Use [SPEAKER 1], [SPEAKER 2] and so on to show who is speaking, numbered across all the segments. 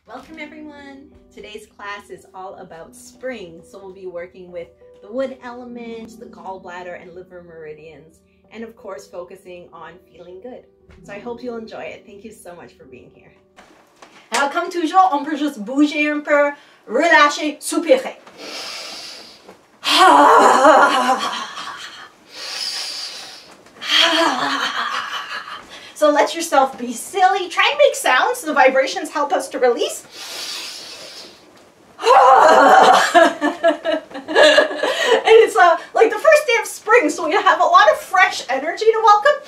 [SPEAKER 1] Welcome everyone! Today's class is all about spring, so we'll be working with the wood element, the gallbladder and liver meridians, and of course focusing on feeling good. So I hope you'll enjoy it. Thank you so much for being here.
[SPEAKER 2] Alors comme toujours, on peut juste bouger un peu, relâcher, soupirer. So let yourself be silly. Try and make sounds. The vibrations help us to release. And it's like the first day of spring, so we have a lot of fresh energy to welcome.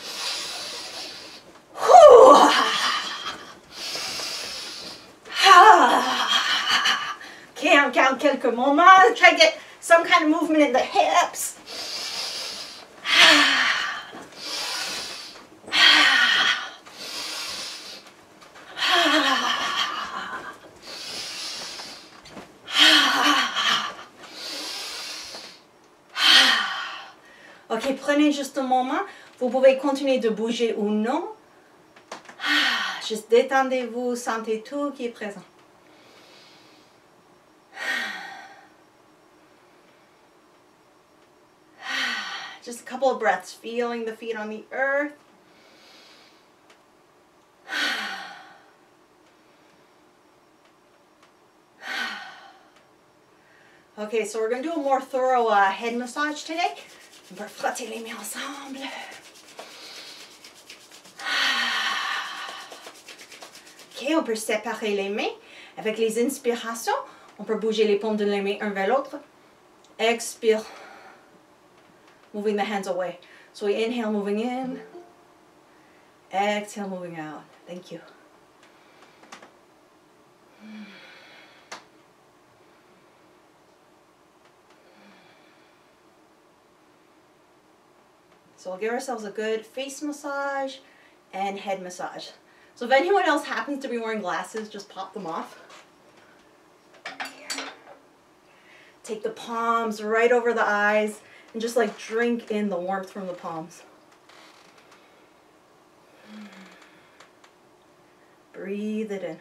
[SPEAKER 2] Okay, on garde quelques moments. Try to get some kind of movement in the hips. Ok, prenez juste un moment. Vous pouvez continuer de bouger ou non. Juste détendez-vous, sentez tout qui est présent. Just a couple of breaths, feeling the feet on the earth. Okay, so we're going to do a more thorough head massage today. On peut frotter les mains ensemble. Ok, on peut séparer les mains. Avec les inspirations, on peut bouger les paumes de les mains un vers l'autre. Expire. Moving the hands away. So we inhale, moving in. Exhale, moving out. Thank you. So we'll give ourselves a good face massage and head massage. So if anyone else happens to be wearing glasses, just pop them off. Take the palms right over the eyes and just like drink in the warmth from the palms. Breathe it in.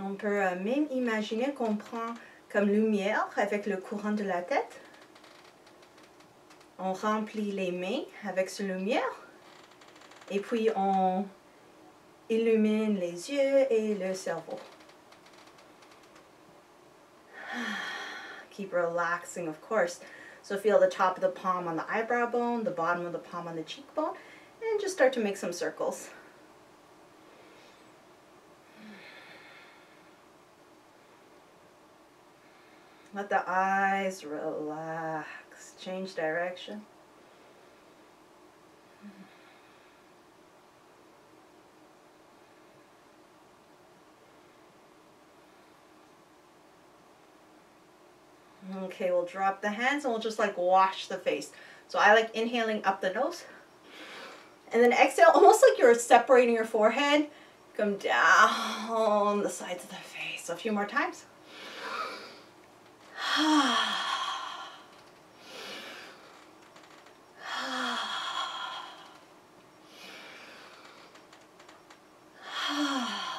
[SPEAKER 2] On peut même imaginer qu'on prend comme lumière avec le courant de la tête. On remplit les mains avec cette lumière. Et puis on illumine les yeux et le cerveau. Keep relaxing, of course. So feel the top of the palm on the eyebrow bone, the bottom of the palm on the cheekbone, and just start to make some circles. Let the eyes relax. Change direction. Okay, we'll drop the hands and we'll just like wash the face. So I like inhaling up the nose. And then exhale, almost like you're separating your forehead. Come down the sides of the face. So a few more times.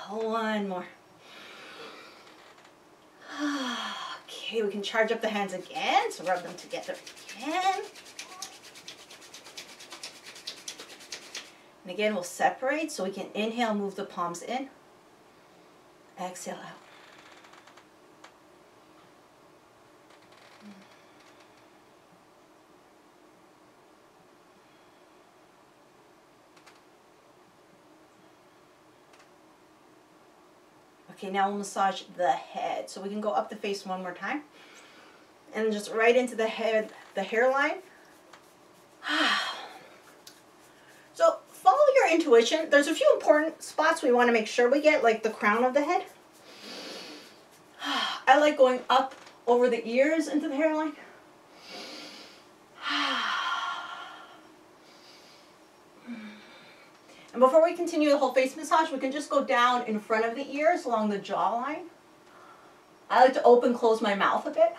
[SPEAKER 2] One more. Okay, we can charge up the hands again, so rub them together again. And again, we'll separate, so we can inhale, move the palms in. Exhale out. Okay, now we'll massage the head. So we can go up the face one more time. And just right into the head, the hairline. So follow your intuition. There's a few important spots we want to make sure we get, like the crown of the head. I like going up over the ears into the hairline. And before we continue the whole face massage, we can just go down in front of the ears along the jawline. I like to open, close my mouth a bit.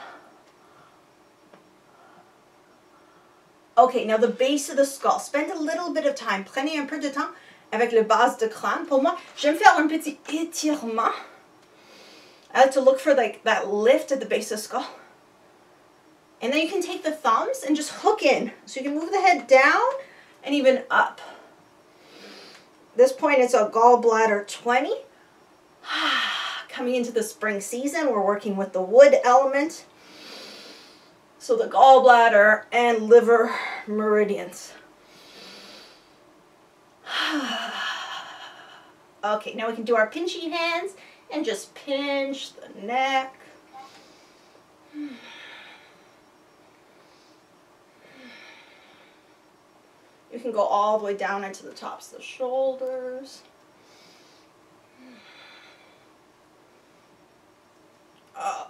[SPEAKER 2] Okay, now the base of the skull. Spend a little bit of time. Prenez un peu de temps avec le base de crâne. Pour moi, j'aime faire un petit étirement. I like to look for like that lift at the base of the skull. And then you can take the thumbs and just hook in. So you can move the head down and even up. At this point, it's a gallbladder 20. Coming into the spring season, we're working with the wood element. So the gallbladder and liver meridians. Okay, now we can do our pinchy hands and just pinch the neck. You can go all the way down into the tops of the shoulders.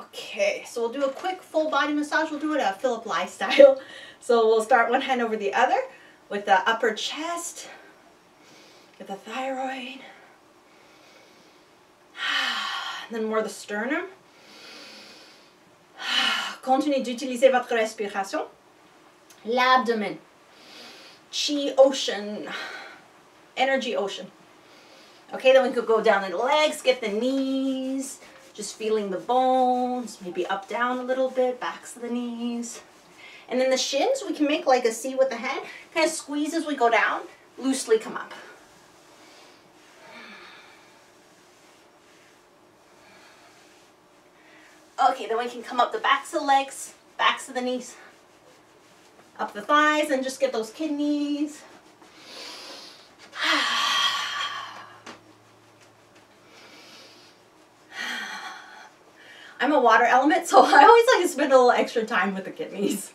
[SPEAKER 2] Okay, so we'll do a quick full body massage. We'll do it a Philip Lai style. So we'll start one hand over the other with the upper chest, with the thyroid, and then more the sternum. Continuez d'utiliser votre respiration. L'abdomen, chi ocean, energy ocean. Okay, then we could go down the legs, get the knees, just feeling the bones, maybe up, down a little bit, backs of the knees. And then the shins, we can make like a C with the hand, kind of squeeze as we go down, loosely come up. Okay, then we can come up the backs of the legs, backs of the knees, up the thighs, and just get those kidneys. I'm a water element, so I always like to spend a little extra time with the kidneys.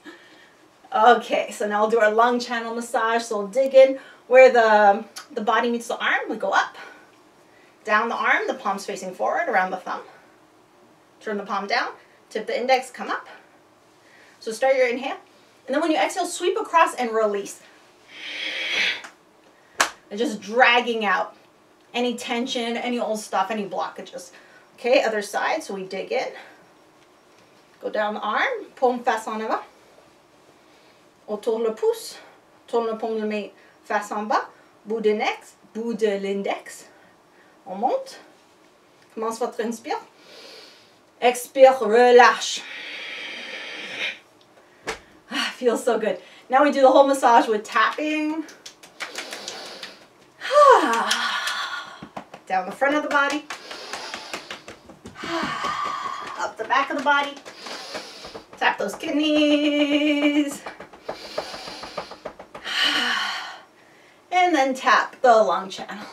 [SPEAKER 2] Okay, so now we'll do our lung channel massage. So we'll dig in where the body meets the arm. We go up, down the arm, the palms facing forward, around the thumb. Turn the palm down, tip the index, come up. So start your inhale. And then when you exhale, sweep across and release. And just dragging out any tension, any old stuff, any blockages. Okay, other side, so we dig in. Go down the arm, paume face en avant. On tourne le pouce, tourne le paume de main face en bas, bout de l'index. On monte. Commence votre inspire. Expire, relâche. Feels so good. Now we do the whole massage with tapping. Down the front of the body. Up the back of the body. Tap those kidneys. And then tap the lung channel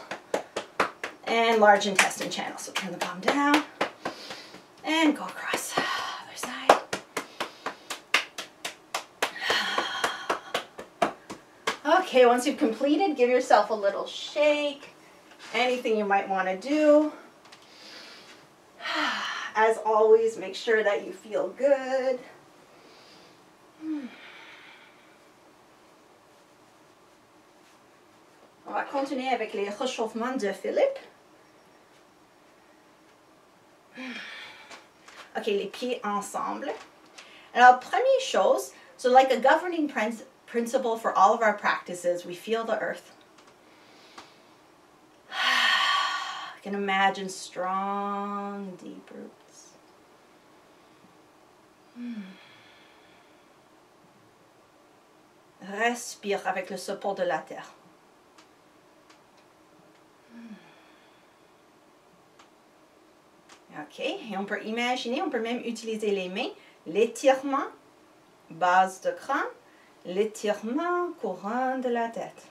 [SPEAKER 2] and large intestine channel. So turn the palm down and go across. Other side. Okay, once you've completed, give yourself a little shake. Anything you might want to do. As always, make sure that you feel good. On va continuer avec les réchauffements de Philippe. Ok, les pieds ensemble. Alors, première chose, so like a governing principle for all of our practices, we feel the earth. You can imagine strong, deep roots. Respire avec le support de la terre. Ok, et on peut imaginer, on peut même utiliser les mains, l'étirement, base de crâne, l'étirement, couronne de la tête.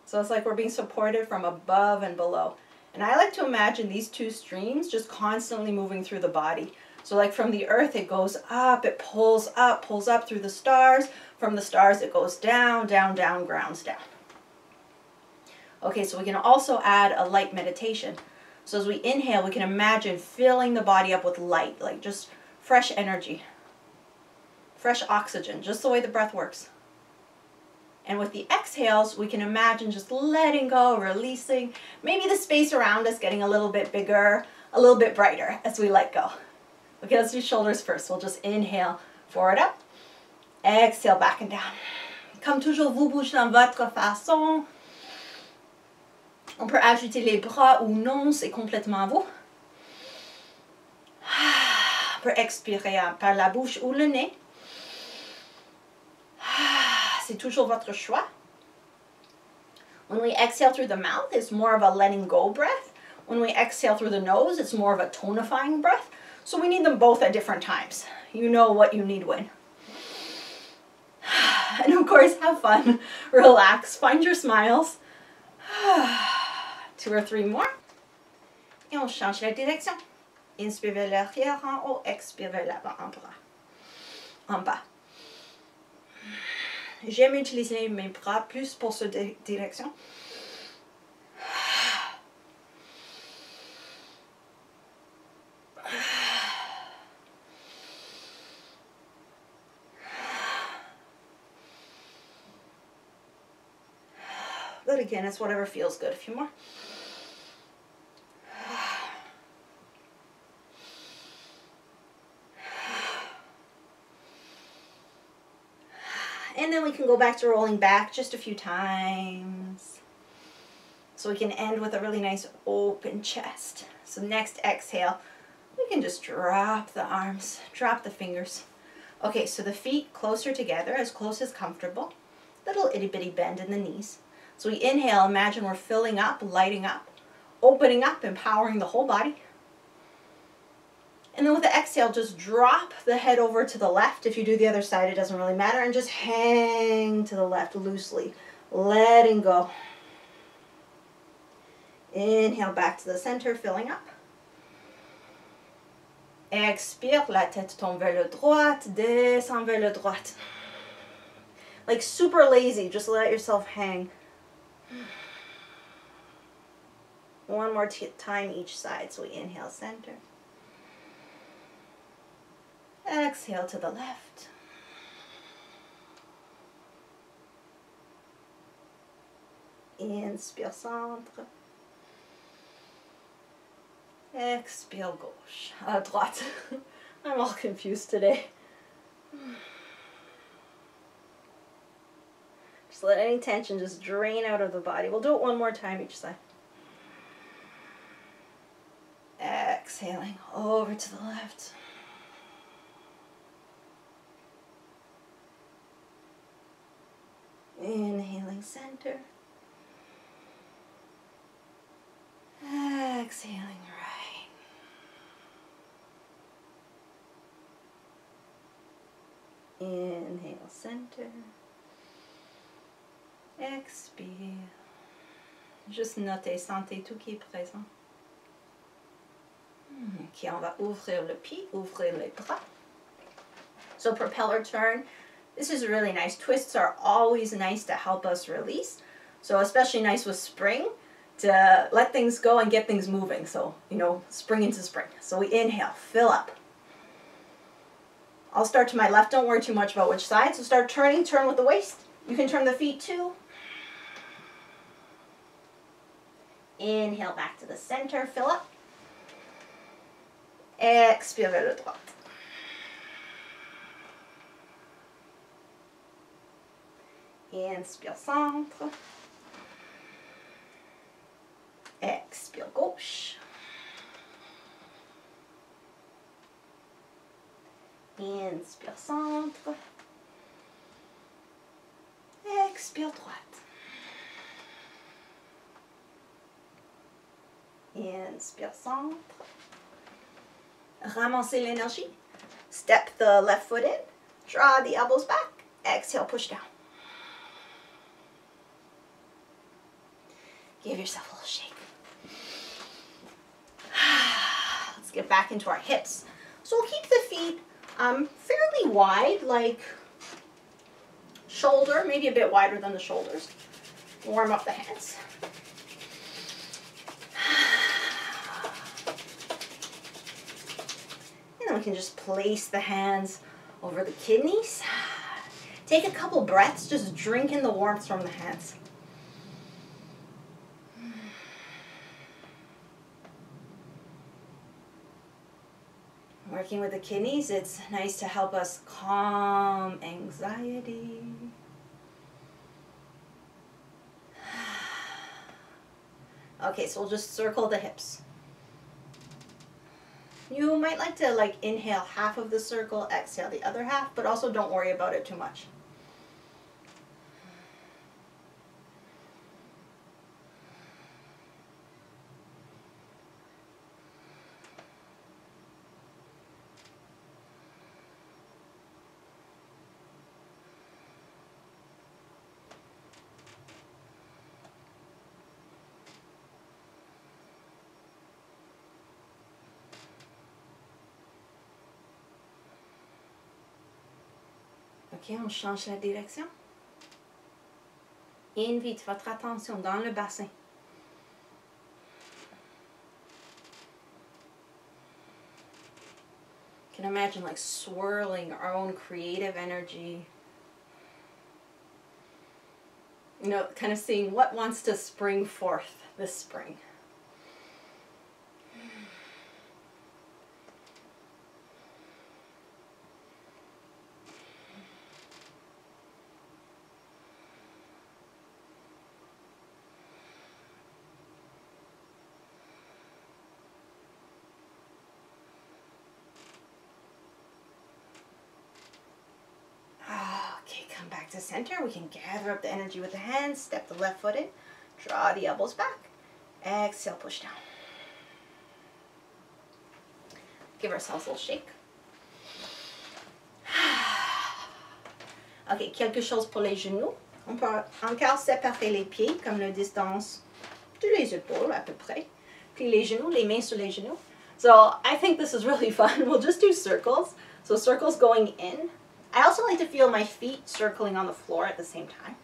[SPEAKER 2] So it's like we're being supported from above and below. And I like to imagine these two streams just constantly moving through the body. So like from the earth, it goes up, it pulls up through the stars. From the stars, it goes down, down, down, grounds down. Okay, so we can also add a light meditation. So as we inhale, we can imagine filling the body up with light, like just fresh energy, fresh oxygen, just the way the breath works. And with the exhales, we can imagine just letting go, releasing, maybe the space around us getting a little bit bigger, a little bit brighter as we let go. Okay, let's do shoulders first. We'll just inhale, forward up, exhale, back and down. Comme toujours, vous bougez dans votre façon. On peut ajouter les bras ou non, c'est complètement à vous. On peut expirer par la bouche ou le nez. C'est toujours votre choix. When we exhale through the mouth, it's more of a letting go breath. When we exhale through the nose, it's more of a tonifying breath. So we need them both at different times. You know what you need when. And of course, have fun, relax, find your smiles. 2 or 3 more. Et on change la direction. Inspire vers l'arrière en haut, expire vers l'avant en bas. J'aime utiliser mes bras plus pour cette direction. But again, it's whatever feels good. A few more. And then we can go back to rolling back just a few times. So we can end with a really nice open chest. So next exhale, we can just drop the arms, drop the fingers. Okay, so the feet closer together, as close as comfortable. Little itty bitty bend in the knees. So we inhale, imagine we're filling up, lighting up, opening up, empowering the whole body. And then with the exhale, just drop the head over to the left. If you do the other side, it doesn't really matter. And just hang to the left loosely, letting go. Inhale back to the center, filling up. Expire, la tête tombe vers le droite, descend vers le droite. Like super lazy, just let yourself hang. One more time each side. So we inhale center. Exhale to the left. Inspire centre. Expire gauche. Droite. I'm all confused today. Just let any tension just drain out of the body. We'll do it one more time each side. Exhaling over to the left. Inhaling center. Exhaling right. Inhale center. Expire. Juste notez, sentez tout qui est présent. Ok, on va ouvrir le pied, ouvrir les bras. So propeller turn. This is really nice. Twists are always nice to help us release. So especially nice with spring to let things go and get things moving. So, you know, spring into spring. So we inhale, fill up. I'll start to my left. Don't worry too much about which side. So start turning, turn with the waist. You can turn the feet too. Inhale back to the center, fill up. Expire vers le droite. Inspire centre. Expire gauche. Inspire centre. Expire droite. Inspire centre. Ramassez l'énergie. Step the left foot in. Draw the elbows back. Exhale, push down. Give yourself a little shake. Let's get back into our hips. So we'll keep the feet fairly wide, like shoulder, maybe a bit wider than the shoulders. Warm up the hands. And then we can just place the hands over the kidneys. Take a couple breaths, just drink in the warmth from the hands. Working with the kidneys, it's nice to help us calm anxiety. Okay, so we'll just circle the hips. You might like to inhale half of the circle, exhale the other half, but also don't worry about it too much. Ok, on change la direction. Invite votre attention dans le bassin. You can imagine swirling our own creative energy. You know, kind of seeing what wants to spring forth this spring. Back to center. We can gather up the energy with the hands, step the left foot in, draw the elbows back, exhale, push down. Give ourselves a little shake. Ok, quelque chose pour les genoux. On peut encore séparer les pieds comme la distance de les épaules à peu près. Puis les genoux, les mains sur les genoux. So I think this is really fun. We'll just do circles. So circles going in. I also like to feel my feet circling on the floor at the same time.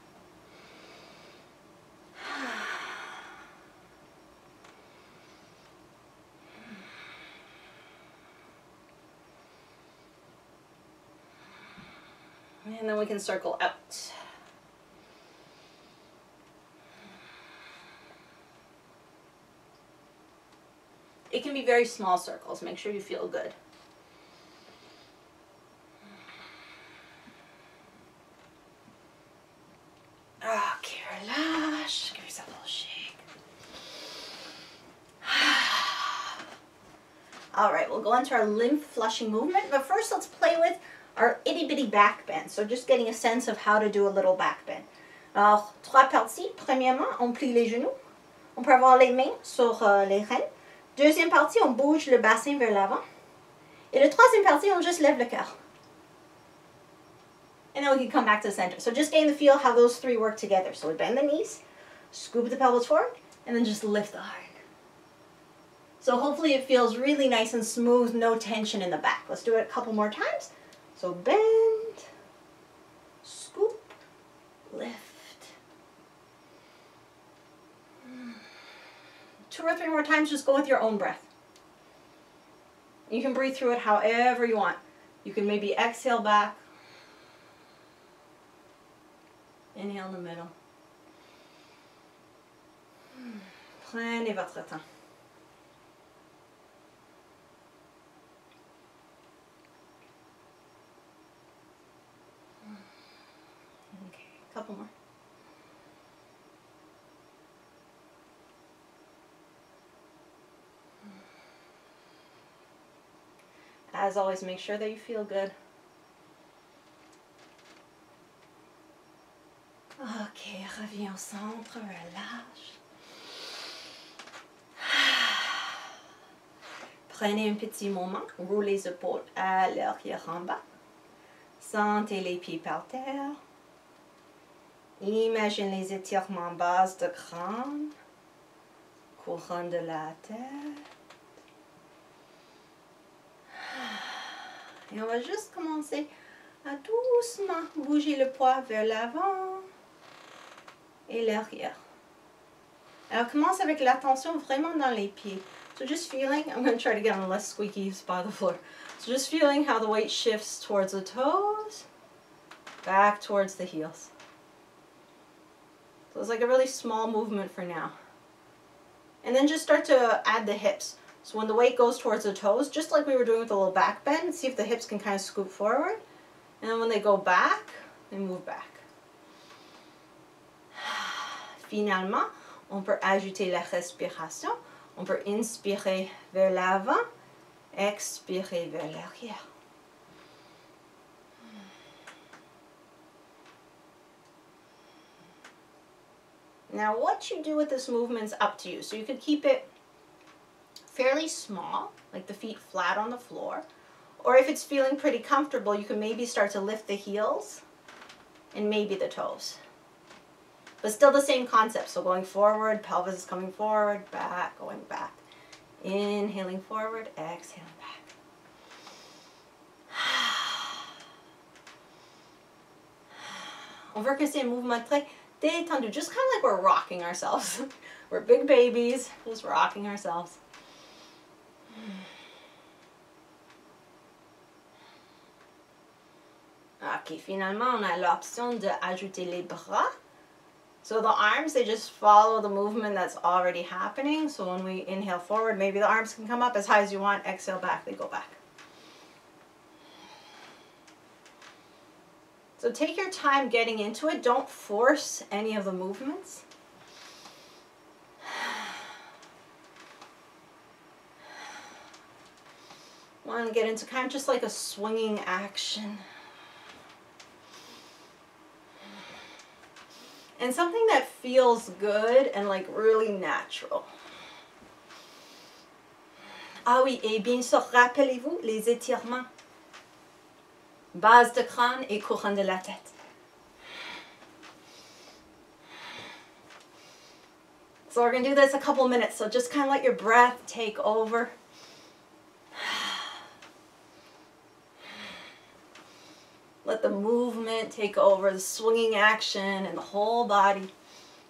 [SPEAKER 2] And then we can circle out. It can be very small circles. Make sure you feel good. Okay, relâche. Give yourself a little shake. All right, we'll go into our lymph flushing movement. But first, let's play with our itty-bitty back bend. So just getting a sense of how to do a little back bend. Alors, trois parties. Premièrement, on plie les genoux. On peut avoir les mains sur les rênes. Deuxième partie, on bouge le bassin vers l'avant. Et la troisième partie, on juste lève le cœur. And then we can come back to the center. So just getting the feel how those three work together. So we bend the knees, scoop the pelvis forward, and then just lift the heart. So hopefully it feels really nice and smooth, no tension in the back. Let's do it a couple more times. So bend, scoop, lift. 2 or 3 more times, just go with your own breath. You can breathe through it however you want. You can maybe exhale back. Inhale in the middle. Prenez votre temps. Okay, a couple more. As always, make sure that you feel good. Ok, reviens au centre, relâche. Prenez un petit moment, roulez les épaules à l'arrière en bas. Sentez les pieds par terre. Imaginez les étirements base de crâne, couronne de la tête. Et on va juste commencer à doucement bouger le poids vers l'avant et l'arrière. Alors commence avec l'attention vraiment dans les pieds. So just feeling, I'm going to try to get on a less squeaky spot of the floor. So just feeling how the weight shifts towards the toes back towards the heels. So it's like a really small movement for now. And then just start to add the hips. So when the weight goes towards the toes, just like we were doing with the little back bend, see if the hips can kind of scoop forward. And then when they go back, they move back. Finalement, on peut ajouter la respiration. On peut inspirer vers l'avant, expirer vers l'arrière. Now what you do with this movement is up to you. So you could keep it fairly small, like the feet flat on the floor. Or if it's feeling pretty comfortable, you can maybe start to lift the heels and maybe the toes. But still the same concept. So going forward, pelvis is coming forward, back, going back. Inhaling forward, exhaling back. On veut que c'est un mouvement très détendu, just kind of like we're rocking ourselves. We're big babies, just rocking ourselves. Ok, finalement, on a l'option d'ajouter les bras. So the arms, they just follow the movement that's already happening. So when we inhale forward, maybe the arms can come up as high as you want. Exhale back, they go back. So take your time getting into it. Don't force any of the movements. Want to get into kind of just like a swinging action. And something that feels good and like really natural. Ah oui, et bien sûr, rappelez-vous les étirements. Base de crâne et couronne de la tête. So we're going to do this a couple minutes. So just kind of let your breath take over. Let the movement take over, the swinging action and the whole body.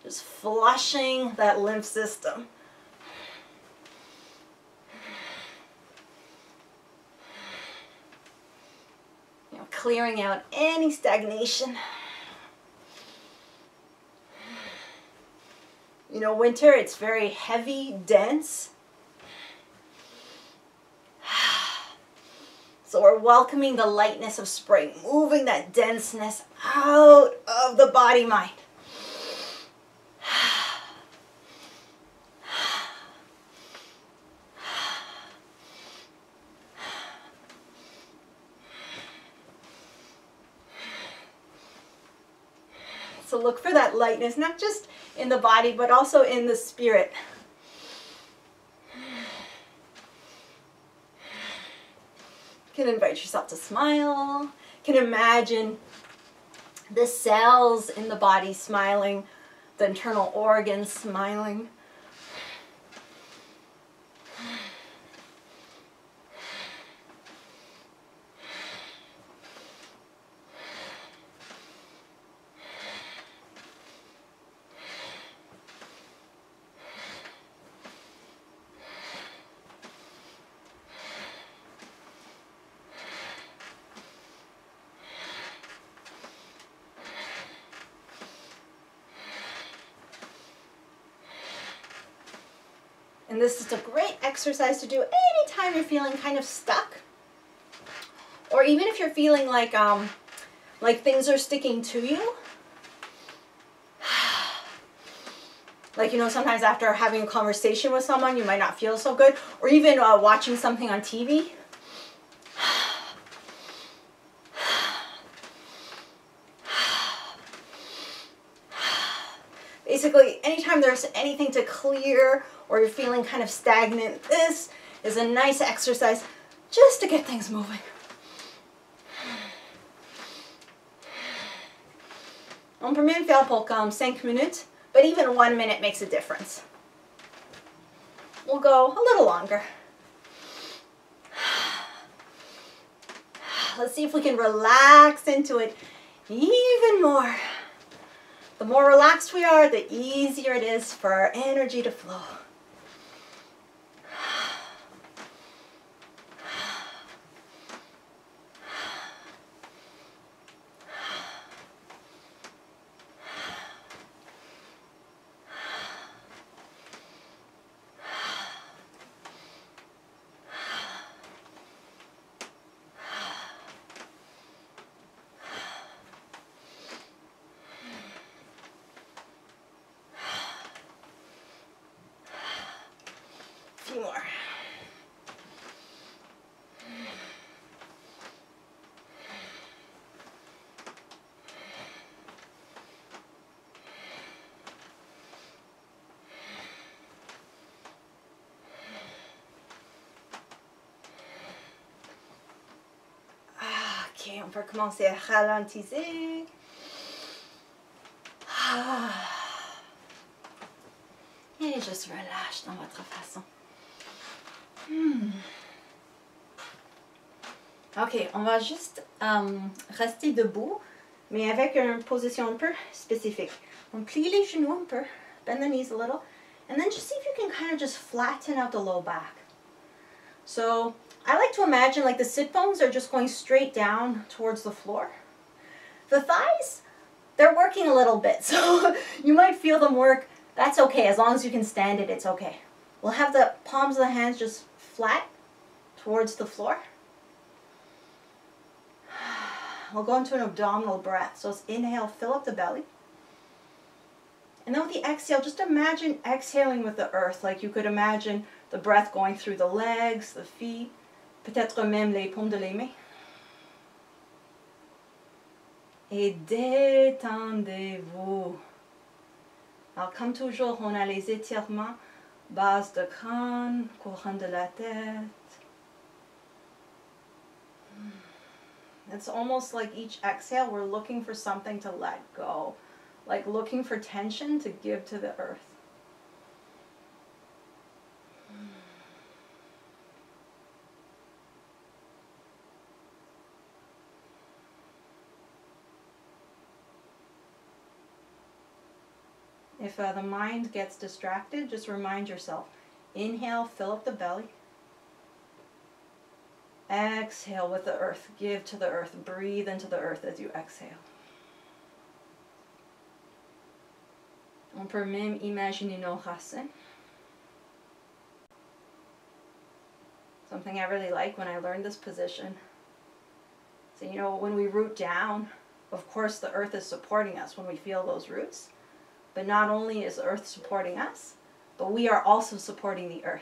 [SPEAKER 2] Just flushing that lymph system. You know, clearing out any stagnation. You know, winter, it's very heavy, dense. So we're welcoming the lightness of spring, moving that denseness out of the body-mind. So look for that lightness, not just in the body, but also in the spirit. You can invite yourself to smile. You can imagine the cells in the body smiling, the internal organs smiling. And this is a great exercise to do anytime you're feeling kind of stuck. Or even if you're feeling like things are sticking to you. Like, you know, sometimes after having a conversation with someone, you might not feel so good. Or even watching something on TV. Basically, anytime there's anything to clear or you're feeling kind of stagnant, this is a nice exercise just to get things moving. On peut même faire pour comme 5 minutes, but even 1 minute makes a difference. We'll go a little longer. Let's see if we can relax into it even more. The more relaxed we are, the easier it is for our energy to flow. few more. Ok, on peut commencer à ralentir. Et juste relâche dans votre façon. Ok, on va juste rester debout, mais avec une position un peu spécifique. On plie les genoux un peu, bend the knees a little, and then just see if you can kind of just flatten out the low back. So I like to imagine like the sit bones are just going straight down towards the floor. The thighs, they're working a little bit, so you might feel them work. That's okay, as long as you can stand it, it's okay. We'll have the palms of the hands just flat towards the floor. We'll go into an abdominal breath. So let's inhale, fill up the belly. And then with the exhale, just imagine exhaling with the earth, like you could imagine the breath going through the legs, the feet, peut-être même les paumes de les mains. Et détendez-vous. Alors, comme toujours, on a les étirements, base de crâne, couronne de la tête. It's almost like each exhale, we're looking for something to let go. Like looking for tension to give to the earth. If the mind gets distracted, just remind yourself. Inhale, fill up the belly. Exhale with the earth. Give to the earth. Breathe into the earth as you exhale. On peut même imaginer nos racines. Something I really like when I learned this position. So, you know, when we root down, of course the earth is supporting us when we feel those roots. But not only is the earth supporting us, but we are also supporting the earth.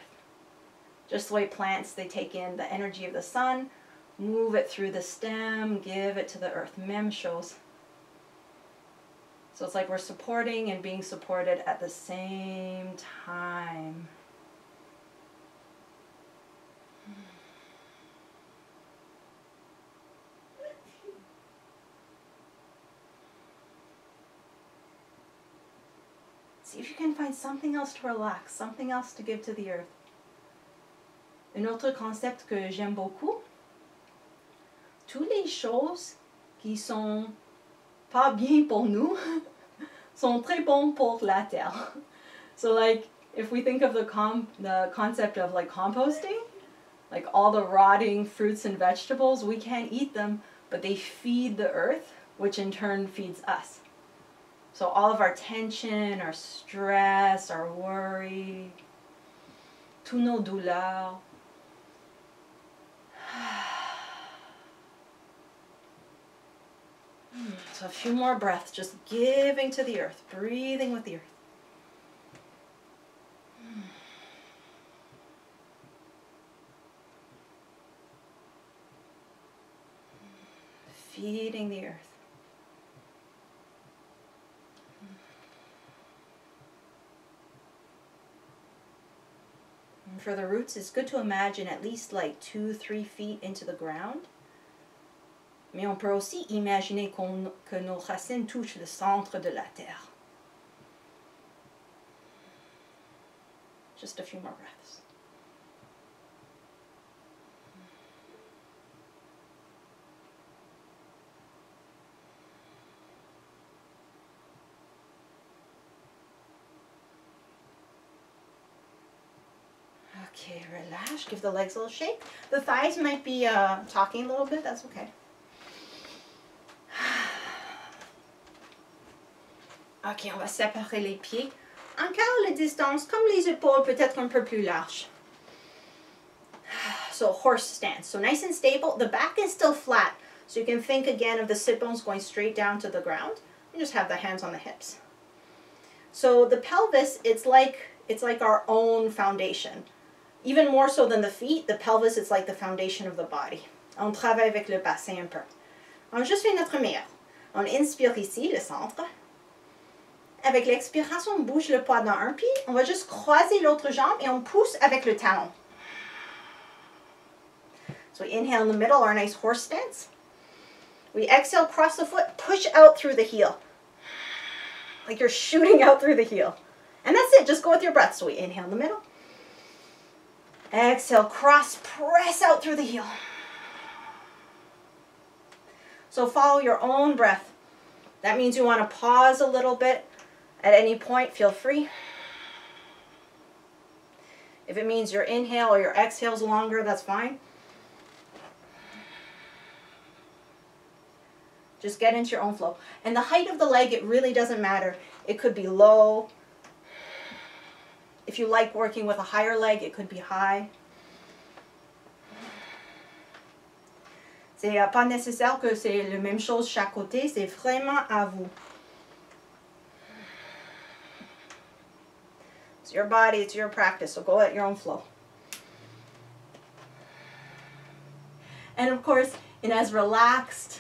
[SPEAKER 2] Just the way plants, they take in the energy of the sun, move it through the stem, give it to the earth. Même chose. So it's like we're supporting and being supported at the same time. See if you can find something else to relax, something else to give to the earth. Un autre concept que j'aime beaucoup, toutes les choses qui sont pas bien pour nous sont très bons pour la terre. So like if we think of the concept of like composting, like all the rotting fruits and vegetables, we can't eat them, but they feed the earth, which in turn feeds us. So all of our tension, our stress, our worry, tous nos douleurs. So a few more breaths, just giving to the earth, breathing with the earth. Feeding the earth. And for the roots, it's good to imagine at least like 2-3 feet into the ground. Mais on peut aussi imaginer que nos racines touchent le centre de la terre. Just a few more breaths. Okay, relax. Give the legs a little shake. The thighs might be talking a little bit. That's okay. Ok, on va séparer les pieds. Encore la distance, comme les épaules, peut-être un peu plus large. So horse stance. So nice and stable. The back is still flat. So you can think again of the sit bones going straight down to the ground. And just have the hands on the hips. So the pelvis, it's like our own foundation. Even more so than the feet, the pelvis is like the foundation of the body. On travaille avec le bassin un peu. On a juste fait notre meilleur. On inspire ici, le centre. Avec l'expiration, on bouge le poids dans un pied. On va juste croiser l'autre jambe et on pousse avec le talon. So we inhale in the middle, our nice horse stance. We exhale, cross the foot, push out through the heel. Like you're shooting out through the heel. And that's it, just go with your breath. So we inhale in the middle. Exhale, cross, press out through the heel. So follow your own breath. That means you want to pause a little bit at any point, feel free. If it means your inhale or your exhale is longer, that's fine. Just get into your own flow. And the height of the leg, it really doesn't matter. It could be low. If you like working with a higher leg, it could be high. C'est pas nécessaire que c'est la même chose chaque côté, c'est vraiment à vous. It's your body, it's your practice, so go at your own flow. And of course, in as relaxed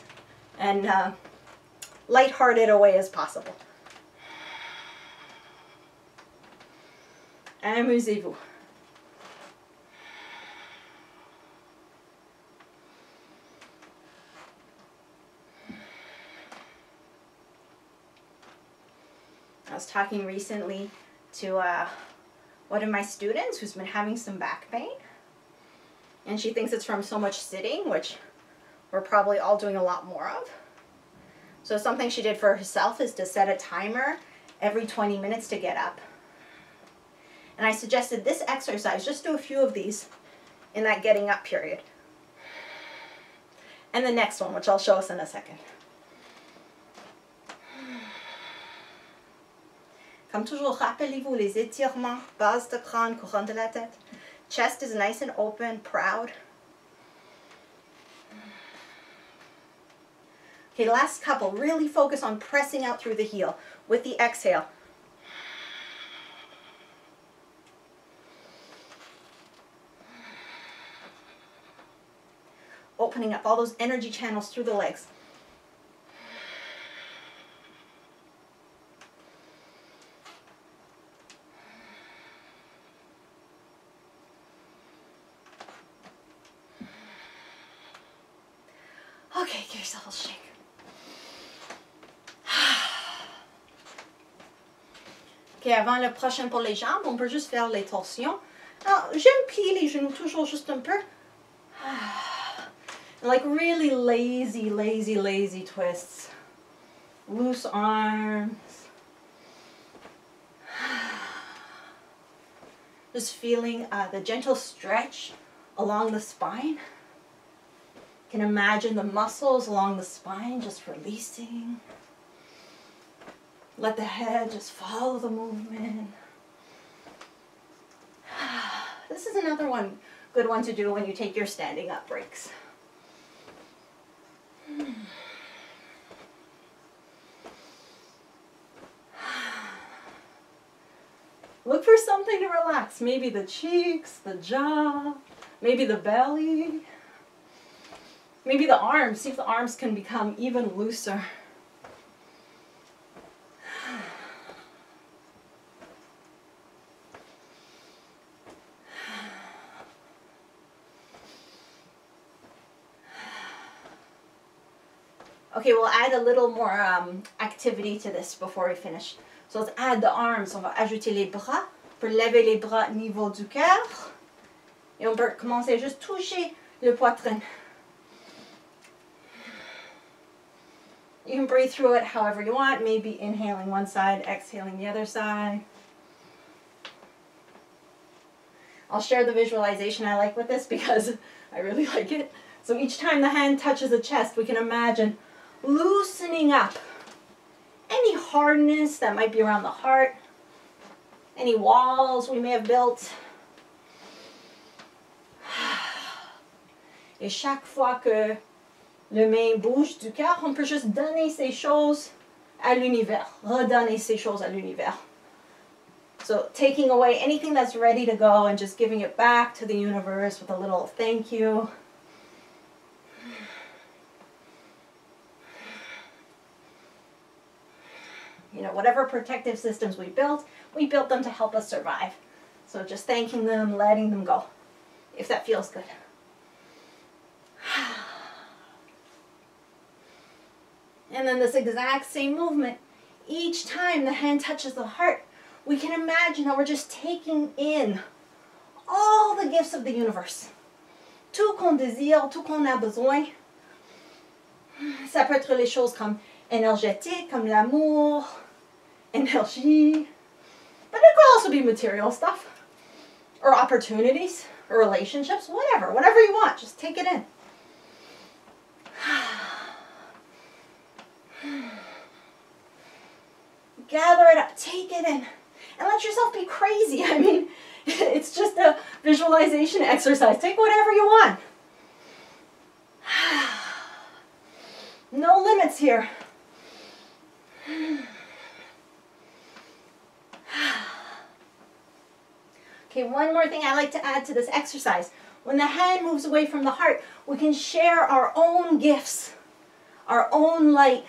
[SPEAKER 2] and lighthearted a way as possible. Amusez-vous. I was talking recently to one of my students who's been having some back pain. And she thinks it's from so much sitting, which we're probably all doing a lot more of. So something she did for herself is to set a timer every 20 minutes to get up. And I suggested this exercise, just do a few of these in that getting up period. And the next one, which I'll show us in a second. Comme toujours, rappelez-vous les étirements, base de crâne, couronne de la tête. Chest is nice and open, proud. Okay, last couple. Really focus on pressing out through the heel with the exhale. Opening up all those energy channels through the legs. Okay, give yourself a shake. Ok, avant le prochain pour les jambes, on peut juste faire les torsions. Alors, j'aime plier les genoux toujours juste un peu. Like really lazy, lazy, lazy twists. Loose arms. Just feeling the gentle stretch along the spine. You can imagine the muscles along the spine just releasing. Let the head just follow the movement. This is another one, good one to do when you take your standing up breaks. Look for something to relax. Maybe the cheeks, the jaw, maybe the belly, maybe the arms. See if the arms can become even looser. Okay, we'll add a little more activity to this before we finish. So let's add the arms. On va ajouter les bras. On peut lever les bras au niveau du cœur. Et on peut commencer à juste toucher le poitrine. You can breathe through it however you want. Maybe inhaling one side, exhaling the other side. I'll share the visualization I like with this because I really like it. So each time the hand touches the chest, we can imagine loosening up any hardness that might be around the heart, any walls we may have built. Et chaque fois que le main bouge du cœur, on peut juste donner ces choses à l'univers, redonner ces choses à l'univers. So taking away anything that's ready to go and just giving it back to the universe with a little thank you. You know, whatever protective systems we built them to help us survive. So just thanking them, letting them go, if that feels good. And then this exact same movement, each time the hand touches the heart, we can imagine how we're just taking in all the gifts of the universe. Tout qu'on désire, tout qu'on a besoin. Ça peut être les choses comme énergétiques, comme l'amour, énergie. But it could also be material stuff. Or opportunities, or relationships, whatever you want, just take it in. Gather it up, take it in, and let yourself be crazy. I mean, it's just a visualization exercise. Take whatever you want. No limits here. Okay, one more thing I like to add to this exercise. When the hand moves away from the heart, we can share our own gifts, our own light,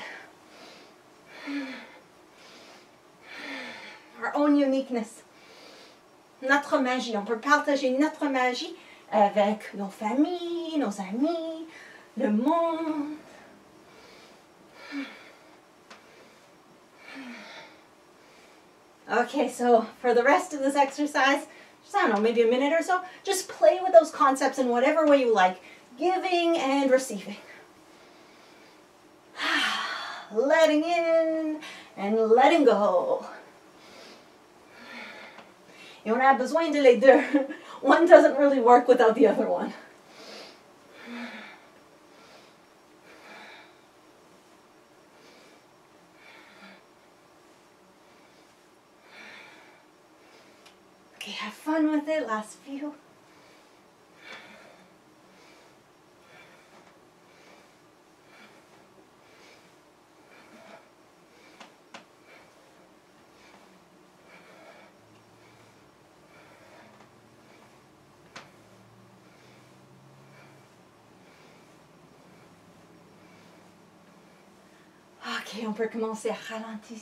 [SPEAKER 2] our own uniqueness. Notre magie. On peut partager notre magie avec nos familles, nos amis, le monde. Okay, so for the rest of this exercise, just, I don't know, maybe a minute or so, just play with those concepts in whatever way you like, giving and receiving. Letting in and letting go. Et on a besoin de les deux. One doesn't really work without the other one. Okay, have fun with it. Last few. Ok, on peut commencer à ralentir.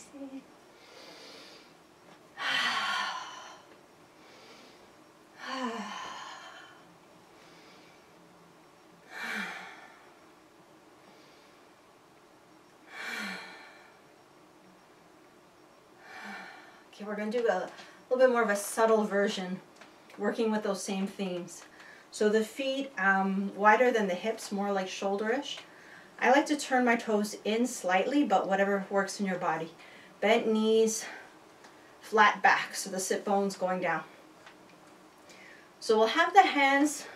[SPEAKER 2] Okay, we're going to do a little bit more of a subtle version, working with those same themes. So the feet wider than the hips, more like shoulderish. I like to turn my toes in slightly, but whatever works in your body. Bent knees, flat back, so the sit bone's going down. So we'll have the hands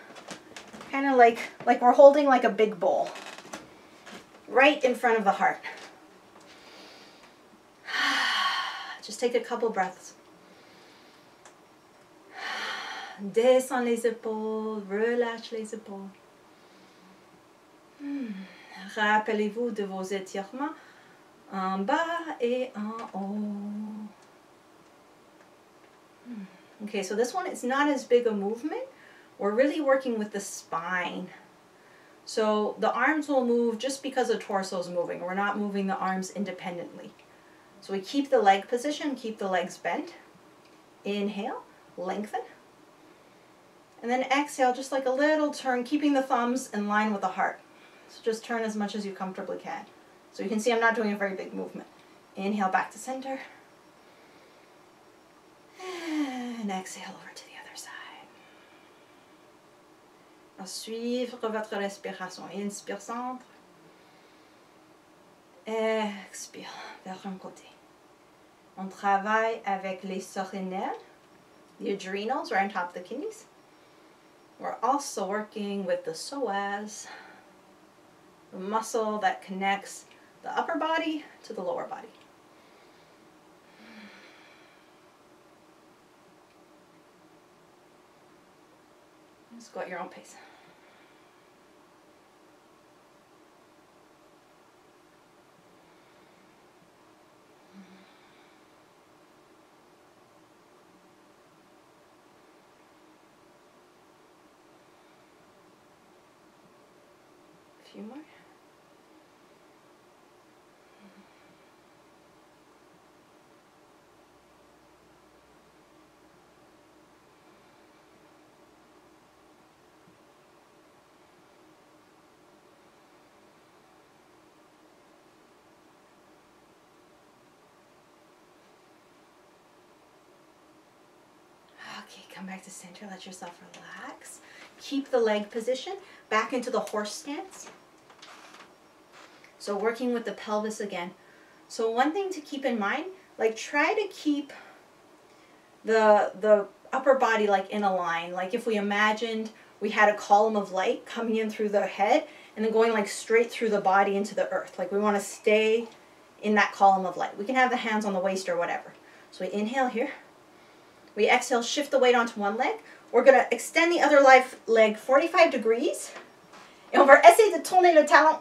[SPEAKER 2] kind of like we're holding like a big bowl, right in front of the heart. Just take a couple breaths. Descends les épaules, relâche les épaules. Rappelez-vous de vos étirements en bas et en haut. Okay, so this one is not as big a movement. We're really working with the spine. So the arms will move just because the torso is moving. We're not moving the arms independently. So we keep the leg position, keep the legs bent. Inhale, lengthen. And then exhale, just like a little turn, keeping the thumbs in line with the heart. So just turn as much as you comfortably can. So you can see I'm not doing a very big movement. Inhale back to center. And exhale over to the other side. À suivre votre respiration. Inspire centre. Expire vers un côté. On travaille avec les surrénales, the adrenals right on top of the kidneys. We're also working with the psoas, the muscle that connects the upper body to the lower body. Just go at your own pace. few more. Okay, come back to center. Let yourself relax. Keep the leg position back into the horse stance. So working with the pelvis again. So one thing to keep in mind, like try to keep the upper body like in a line. Like if we imagined we had a column of light coming in through the head and then going like straight through the body into the earth. Like we want to stay in that column of light. We can have the hands on the waist or whatever. So we inhale here. We exhale, shift the weight onto one leg. We're going to extend the other leg 45 degrees. Et on va essayer de tourner le talon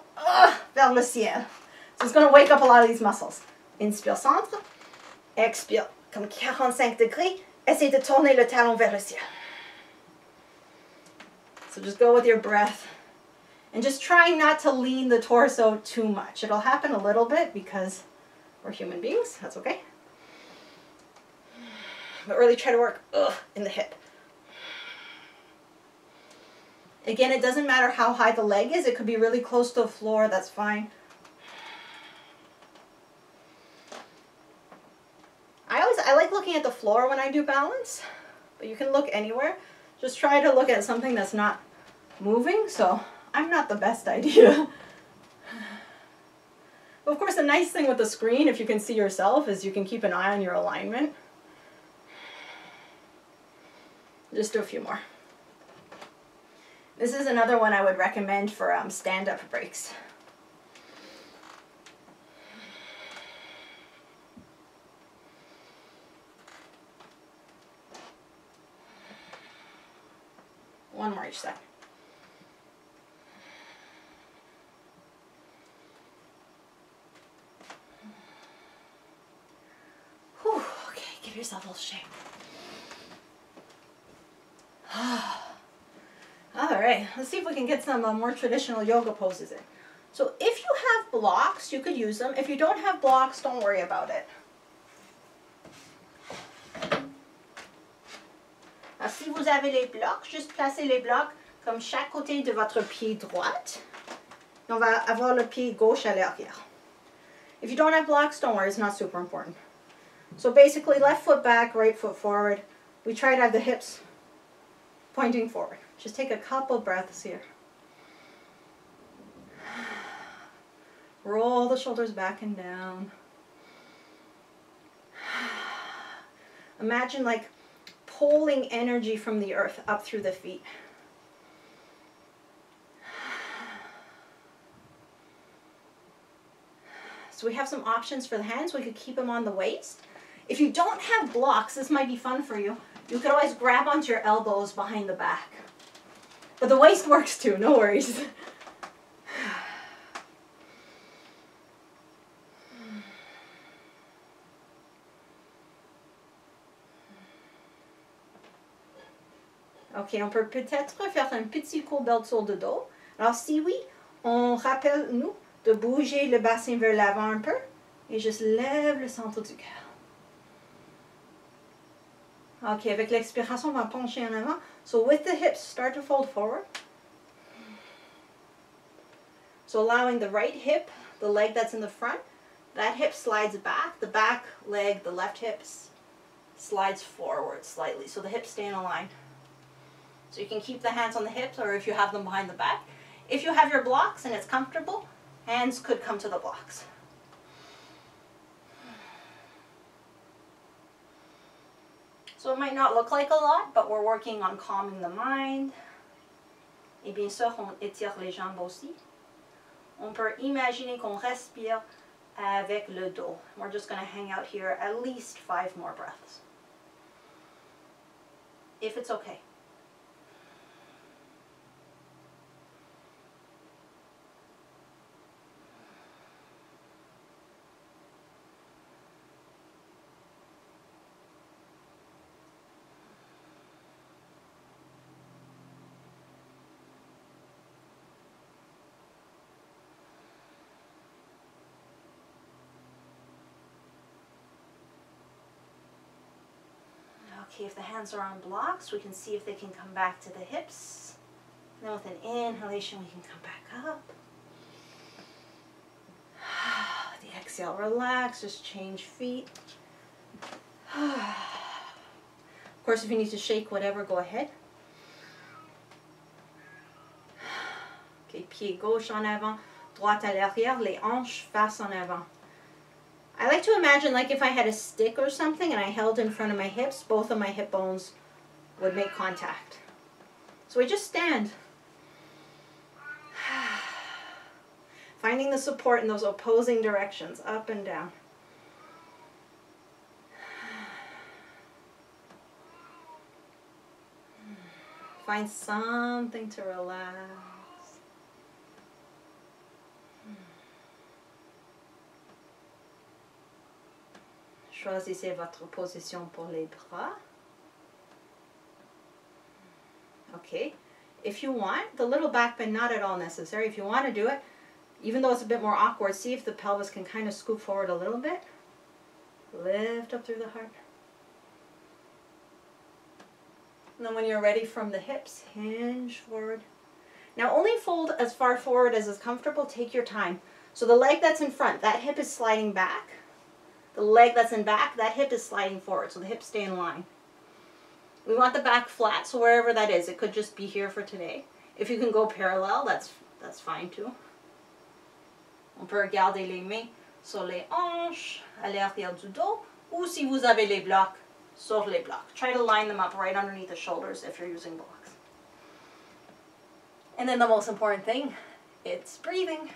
[SPEAKER 2] vers le ciel. So it's going to wake up a lot of these muscles. Inspire centre. Expire comme 45 degrés. Essaye de tourner le talon vers le ciel. So just go with your breath. And just try not to lean the torso too much. It'll happen a little bit because we're human beings. That's okay. But really try to work in the hip. Again, it doesn't matter how high the leg is. It could be really close to the floor. That's fine. I like looking at the floor when I do balance, but you can look anywhere. Just try to look at something that's not moving. So I'm not the best idea. But of course, the nice thing with the screen, if you can see yourself, is you can keep an eye on your alignment. Just do a few more. This is another one I would recommend for stand-up breaks. One more each side. Whew, okay, give yourself a little shake. All right, let's see if we can get some more traditional yoga poses in. So if you have blocks, you could use them. If you don't have blocks, don't worry about it. Alors, si vous avez les blocs, juste placez les blocs comme chaque côté de votre pied droite. Et on va avoir le pied gauche à l'arrière. If you don't have blocks, don't worry, it's not super important. So basically, left foot back, right foot forward. We try to have the hips pointing forward. Just take a couple breaths here. Roll the shoulders back and down. Imagine like pulling energy from the earth up through the feet. So we have some options for the hands. We could keep them on the waist. If you don't have blocks, this might be fun for you. You could always grab onto your elbows behind the back. But the waist works too, no worries. Ok, on peut peut-être faire un petit couverture de dos. Alors si oui, on rappelle nous de bouger le bassin vers l'avant un peu et juste lève le centre du cœur. Ok, avec l'expiration, on va pencher en avant. So with the hips, start to fold forward. So allowing the right hip, the leg that's in the front, that hip slides back. The back leg, the left hip, slides forward slightly. So the hips stay in a line. So you can keep the hands on the hips, or if you have them behind the back. If you have your blocks and it's comfortable, hands could come to the blocks. So it might not look like a lot, but we're working on calming the mind. Et bien sûr, on étire les jambes aussi. On peut imaginer qu'on respire avec le dos. We're just going to hang out here at least 5 more breaths. If it's okay. Okay, if the hands are on blocks, we can see if they can come back to the hips. And then with an inhalation, we can come back up. The exhale, relax, just change feet. Of course, if you need to shake whatever, go ahead. Okay, pied gauche en avant, droite à l'arrière, les hanches face en avant. I like to imagine like if I had a stick or something and I held in front of my hips, both of my hip bones would make contact. So we just stand. Finding the support in those opposing directions, up and down. Find something to relax. Choisissez votre position pour les bras. Okay. If you want, the little back bend, not at all necessary. If you want to do it, even though it's a bit more awkward, see if the pelvis can kind of scoop forward a little bit. Lift up through the heart. And then when you're ready from the hips, hinge forward. Now only fold as far forward as is comfortable. Take your time. So the leg that's in front, that hip is sliding back. The leg that's in back, that hip is sliding forward. So the hips stay in line. We want the back flat, so wherever that is, it could just be here for today. If you can go parallel, that's fine too. On peut regarder les mains sur les hanches, à l'arrière du dos, ou si vous avez les blocs, sur les blocs. Try to line them up right underneath the shoulders if you're using blocks. And then the most important thing, it's breathing.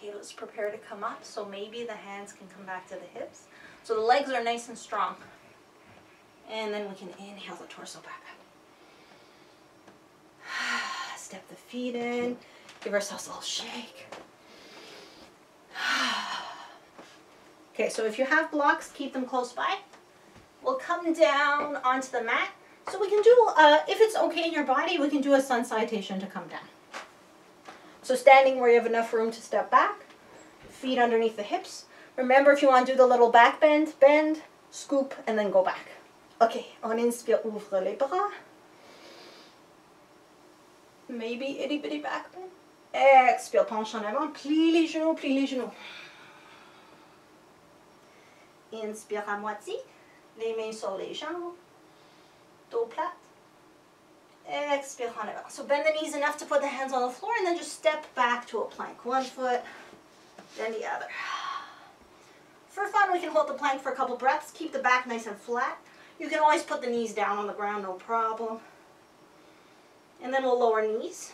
[SPEAKER 2] Okay, let's prepare to come up. So maybe the hands can come back to the hips. So the legs are nice and strong. And then we can inhale the torso back up. Step the feet in. Give ourselves a little shake. Okay, so if you have blocks, keep them close by. We'll come down onto the mat. So we can do, if it's okay in your body, we can do a sun salutation to come down. So standing where you have enough room to step back, feet underneath the hips. Remember, if you want to do the little back bend, bend, scoop, and then go back. Okay, on inspire, ouvre les bras. Maybe itty bitty back bend. Expire, penche en avant, plie les genoux, plie les genoux. Inspire à moitié, les mains sur les jambes, dos plate. Expire en avant. So bend the knees enough to put the hands on the floor and then just step back to a plank. One foot, then the other. For fun, we can hold the plank for a couple breaths. Keep the back nice and flat. You can always put the knees down on the ground, no problem. And then we'll lower knees.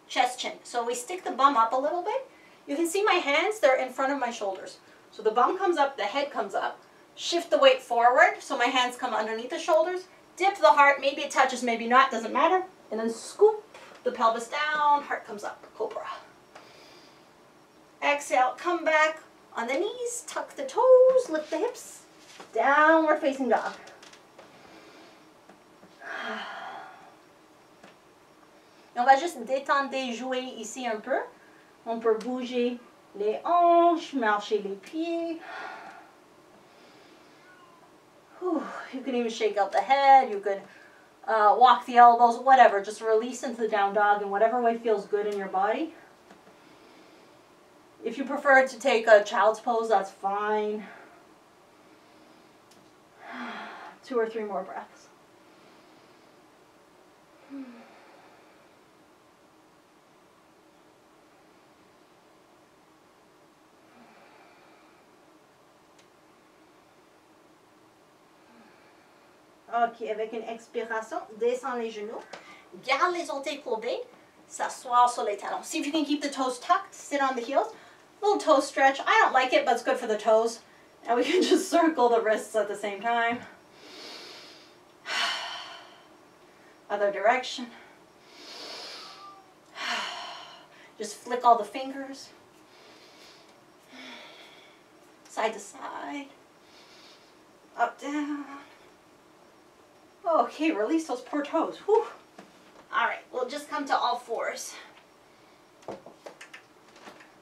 [SPEAKER 2] Chest, chin. So we stick the bum up a little bit. You can see my hands, they're in front of my shoulders. So the bum comes up, the head comes up. Shift the weight forward so my hands come underneath the shoulders. Dip the heart, maybe it touches, maybe not, doesn't matter. And then scoop the pelvis down, heart comes up, cobra. Exhale, come back on the knees, tuck the toes, lift the hips, downward facing dog. On va juste détendre des jouets ici un peu. On peut bouger les hanches, marcher les pieds. You can even shake out the head, you could walk the elbows, whatever. Just release into the down dog in whatever way feels good in your body. If you prefer to take a child's pose, that's fine. 2 or 3 more breaths. OK, avec une expiration, descends les genoux. Garde les orteils courbés. S'asseoir sur les talons. See if you can keep the toes tucked. Sit on the heels. Little toe stretch. I don't like it, but it's good for the toes. And we can just circle the wrists at the same time. Other direction. Just flick all the fingers. Side to side. Up, down. Okay, release those poor toes. Whew. All right, we'll just come to all fours.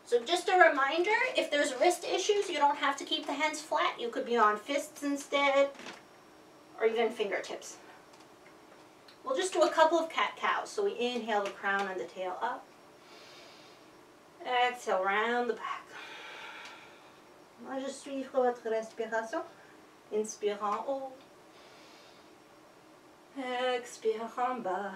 [SPEAKER 2] So just a reminder, if there's wrist issues, you don't have to keep the hands flat. You could be on fists instead, or even fingertips. We'll just do a couple of cat-cows. So we inhale the crown and the tail up. Exhale, round the back. On va juste suivre votre respiration. Inspire en haut. Expire en bas.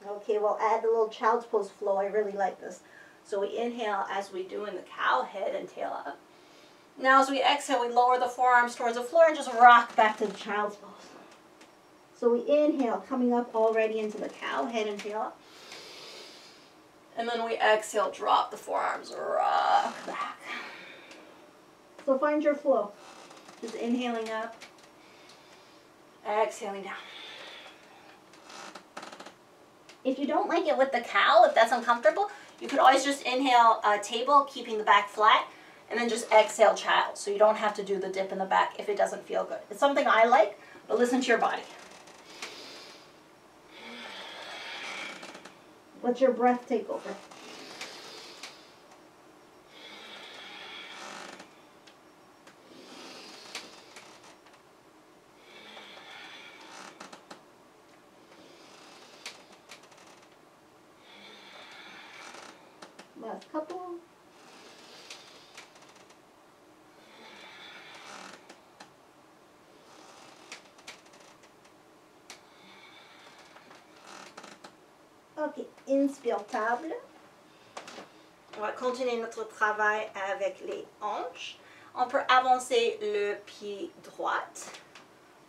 [SPEAKER 2] Okay, we'll add a little child's pose flow. I really like this. So we inhale as we do in the cow, head and tail up. Now as we exhale, we lower the forearms towards the floor and just rock back to the child's pose. So we inhale, coming up already into the cow, head and tail up. And then we exhale, drop the forearms, rock back. So find your flow. Just inhaling up, exhaling down. If you don't like it with the cow, if that's uncomfortable, you could always just inhale table, keeping the back flat, and then just exhale child. So you don't have to do the dip in the back if it doesn't feel good. It's something I like, but listen to your body. Let your breath take over. Last couple. Ok, inspire table. On va continuer notre travail avec les hanches. On peut avancer le pied droit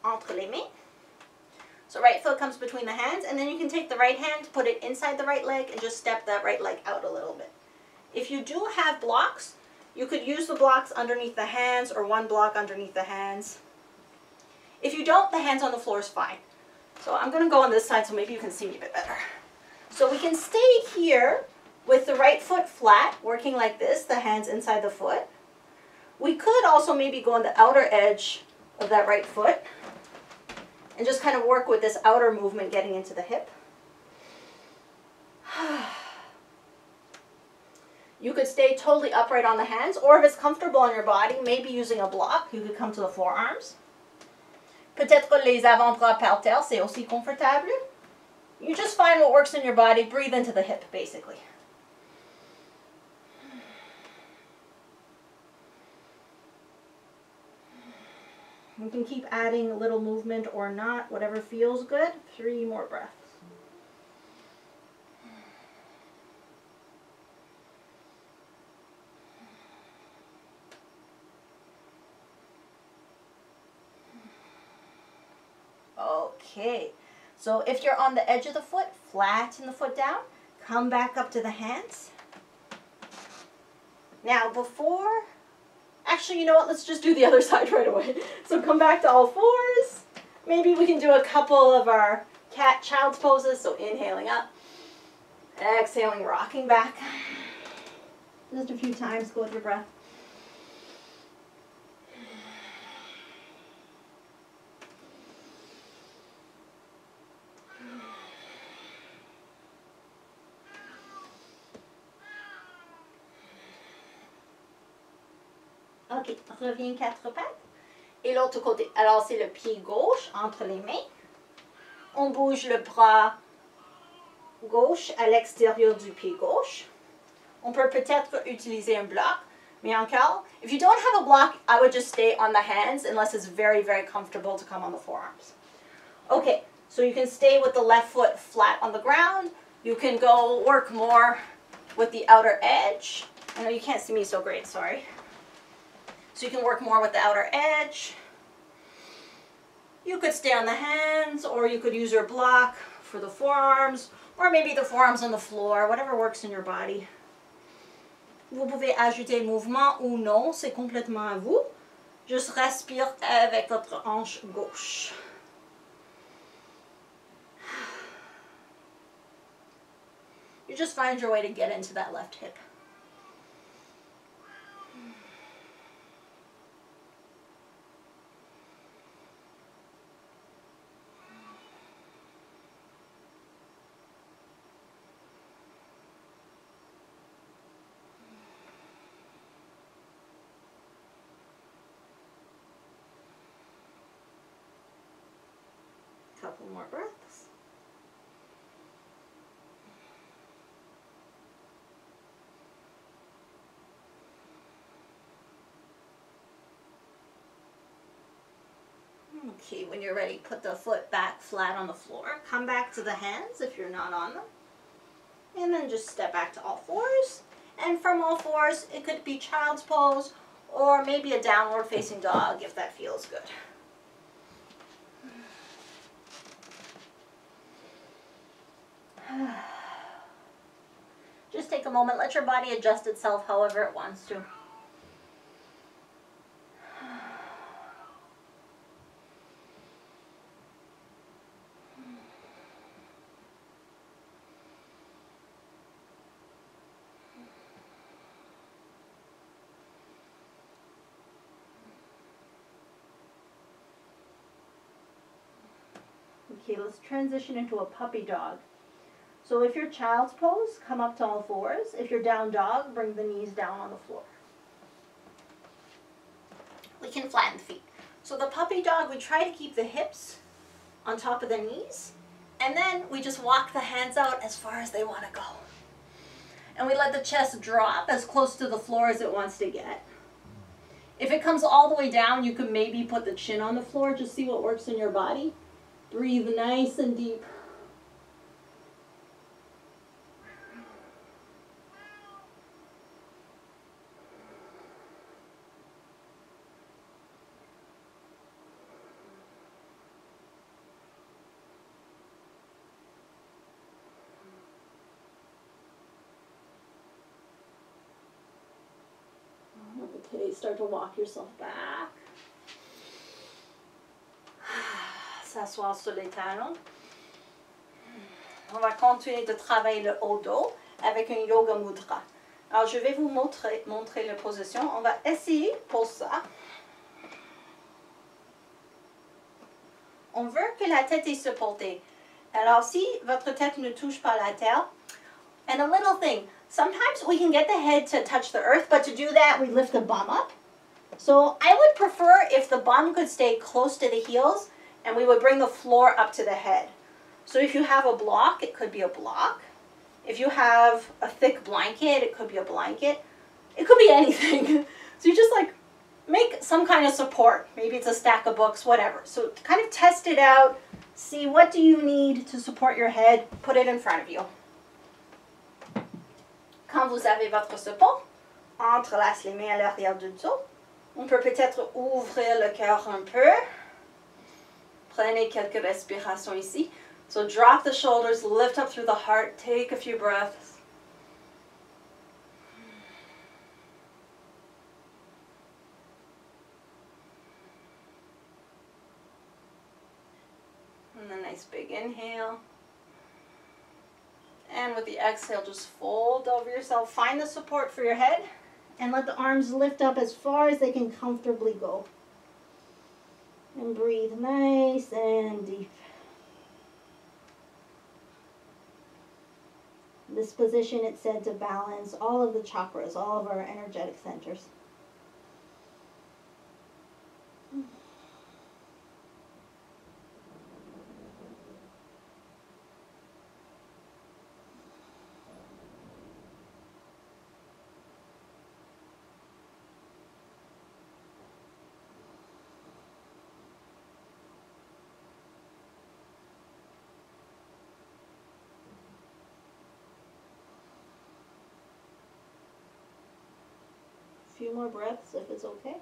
[SPEAKER 2] entre les mains. So right foot comes between the hands, and then you can take the right hand, put it inside the right leg, and just step that right leg out a little bit. If you do have blocks, you could use the blocks underneath the hands or one block underneath the hands. If you don't, the hands on the floor is fine. So I'm going to go on this side so maybe you can see me a bit better. So we can stay here with the right foot flat, working like this, the hands inside the foot. We could also maybe go on the outer edge of that right foot and just kind of work with this outer movement getting into the hip. You could stay totally upright on the hands, or if it's comfortable on your body, maybe using a block, you could come to the forearms. Peut-être les avant-bras par terre, c'est aussi confortable. You just find what works in your body, breathe into the hip, basically. You can keep adding a little movement or not, whatever feels good. 3 more breaths. Okay, so if you're on the edge of the foot, flatten the foot down, come back up to the hands. Now before, actually, you know what, let's just do the other side right away. So come back to all fours. Maybe we can do a couple of our cat child's poses. So inhaling up, exhaling, rocking back. Just a few times, go with your breath. Ok, reviens 4 pattes. Et l'autre côté. Alors, c'est le pied gauche entre les mains. On bouge le bras gauche à l'extérieur du pied gauche. On peut peut-être utiliser un bloc. Mais encore, if you don't have a block, I would just stay on the hands unless it's very, very comfortable to come on the forearms. Okay, so you can stay with the left foot flat on the ground. You can go work more with the outer edge. I know you can't see me so great, sorry. So you can work more with the outer edge. You could stay on the hands, or you could use your block for the forearms, or maybe the forearms on the floor, whatever works in your body. Vous pouvez ajouter mouvement ou non, c'est complètement à vous. Juste respire avec votre hanche gauche. You just find your way to get into that left hip. Couple more breaths. Okay, when you're ready, put the foot back flat on the floor. Come back to the hands if you're not on them. And then just step back to all fours. And from all fours, it could be child's pose or maybe a downward facing dog if that feels good. Just take a moment, let your body adjust itself however it wants to. Okay, let's transition into a puppy dog. So if you're child's pose, come up to all fours. If you're down dog, bring the knees down on the floor. We can flatten the feet. So the puppy dog, we try to keep the hips on top of the knees. And then we just walk the hands out as far as they want to go. And we let the chest drop as close to the floor as it wants to get. If it comes all the way down, you can maybe put the chin on the floor. Just see what works in your body. Breathe nice and deep. Okay, start to walk yourself back. S'asseoir sur les talons. On va continuer de travailler le haut dos avec un yoga mudra. Alors, je vais vous montrer la position. On va essayer pour ça. On veut que la tête est supportée. Alors, si votre tête ne touche pas la terre, and a little thing, sometimes we can get the head to touch the earth, but to do that, we lift the bum up. So I would prefer if the bum could stay close to the heels, and we would bring the floor up to the head. So if you have a block, it could be a block. If you have a thick blanket, it could be a blanket. It could be anything. So you just like make some kind of support. Maybe it's a stack of books, whatever. So kind of test it out. See what do you need to support your head. Put it in front of you. Quand vous avez votre support, entrelace les mains à l'arrière du dos. On peut peut-être ouvrir le cœur un peu. Prenez quelques respirations ici. So drop the shoulders, lift up through the heart, take a few breaths. And a nice big inhale. And with the exhale, just fold over yourself. Find the support for your head and let the arms lift up as far as they can comfortably go. And breathe nice and deep. This position, it's said to balance all of the chakras, all of our energetic centers.
[SPEAKER 1] few more breaths if it's okay.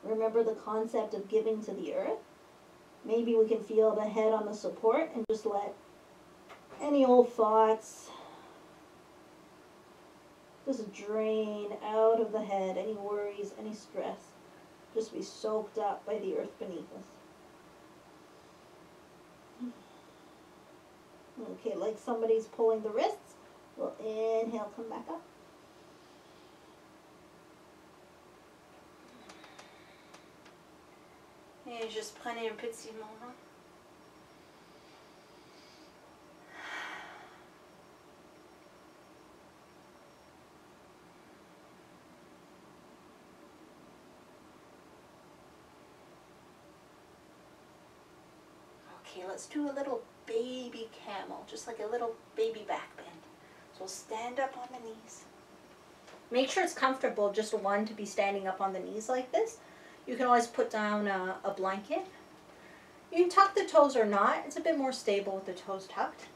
[SPEAKER 1] Remember the concept of giving to the earth. Maybe we can feel the head on the support and just let any old thoughts just drain out of the head, any worries, any stress. Just be soaked up by the earth beneath us. Okay, like somebody's pulling the wrists. We'll inhale, come back up.
[SPEAKER 2] Et juste prenez un petit moment. Okay, let's do a little baby camel, just like a little baby back bend. So we'll stand up on the knees. Make sure it's comfortable, just one, to be standing up on the knees like this. You can always put down a blanket. You can tuck the toes or not. It's a bit more stable with the toes tucked.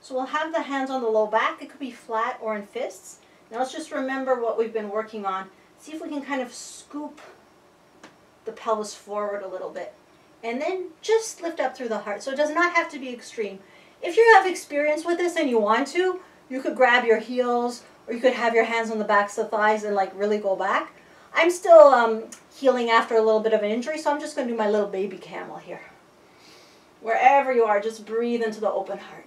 [SPEAKER 2] So we'll have the hands on the low back. It could be flat or in fists. Now let's just remember what we've been working on. See if we can kind of scoop the pelvis forward a little bit. And then just lift up through the heart. So it does not have to be extreme. If you have experience with this and you want to, you could grab your heels, or you could have your hands on the backs of the thighs and like really go back. I'm still healing after a little bit of an injury, so I'm just going to do my little baby camel here. Wherever you are, just breathe into the open heart.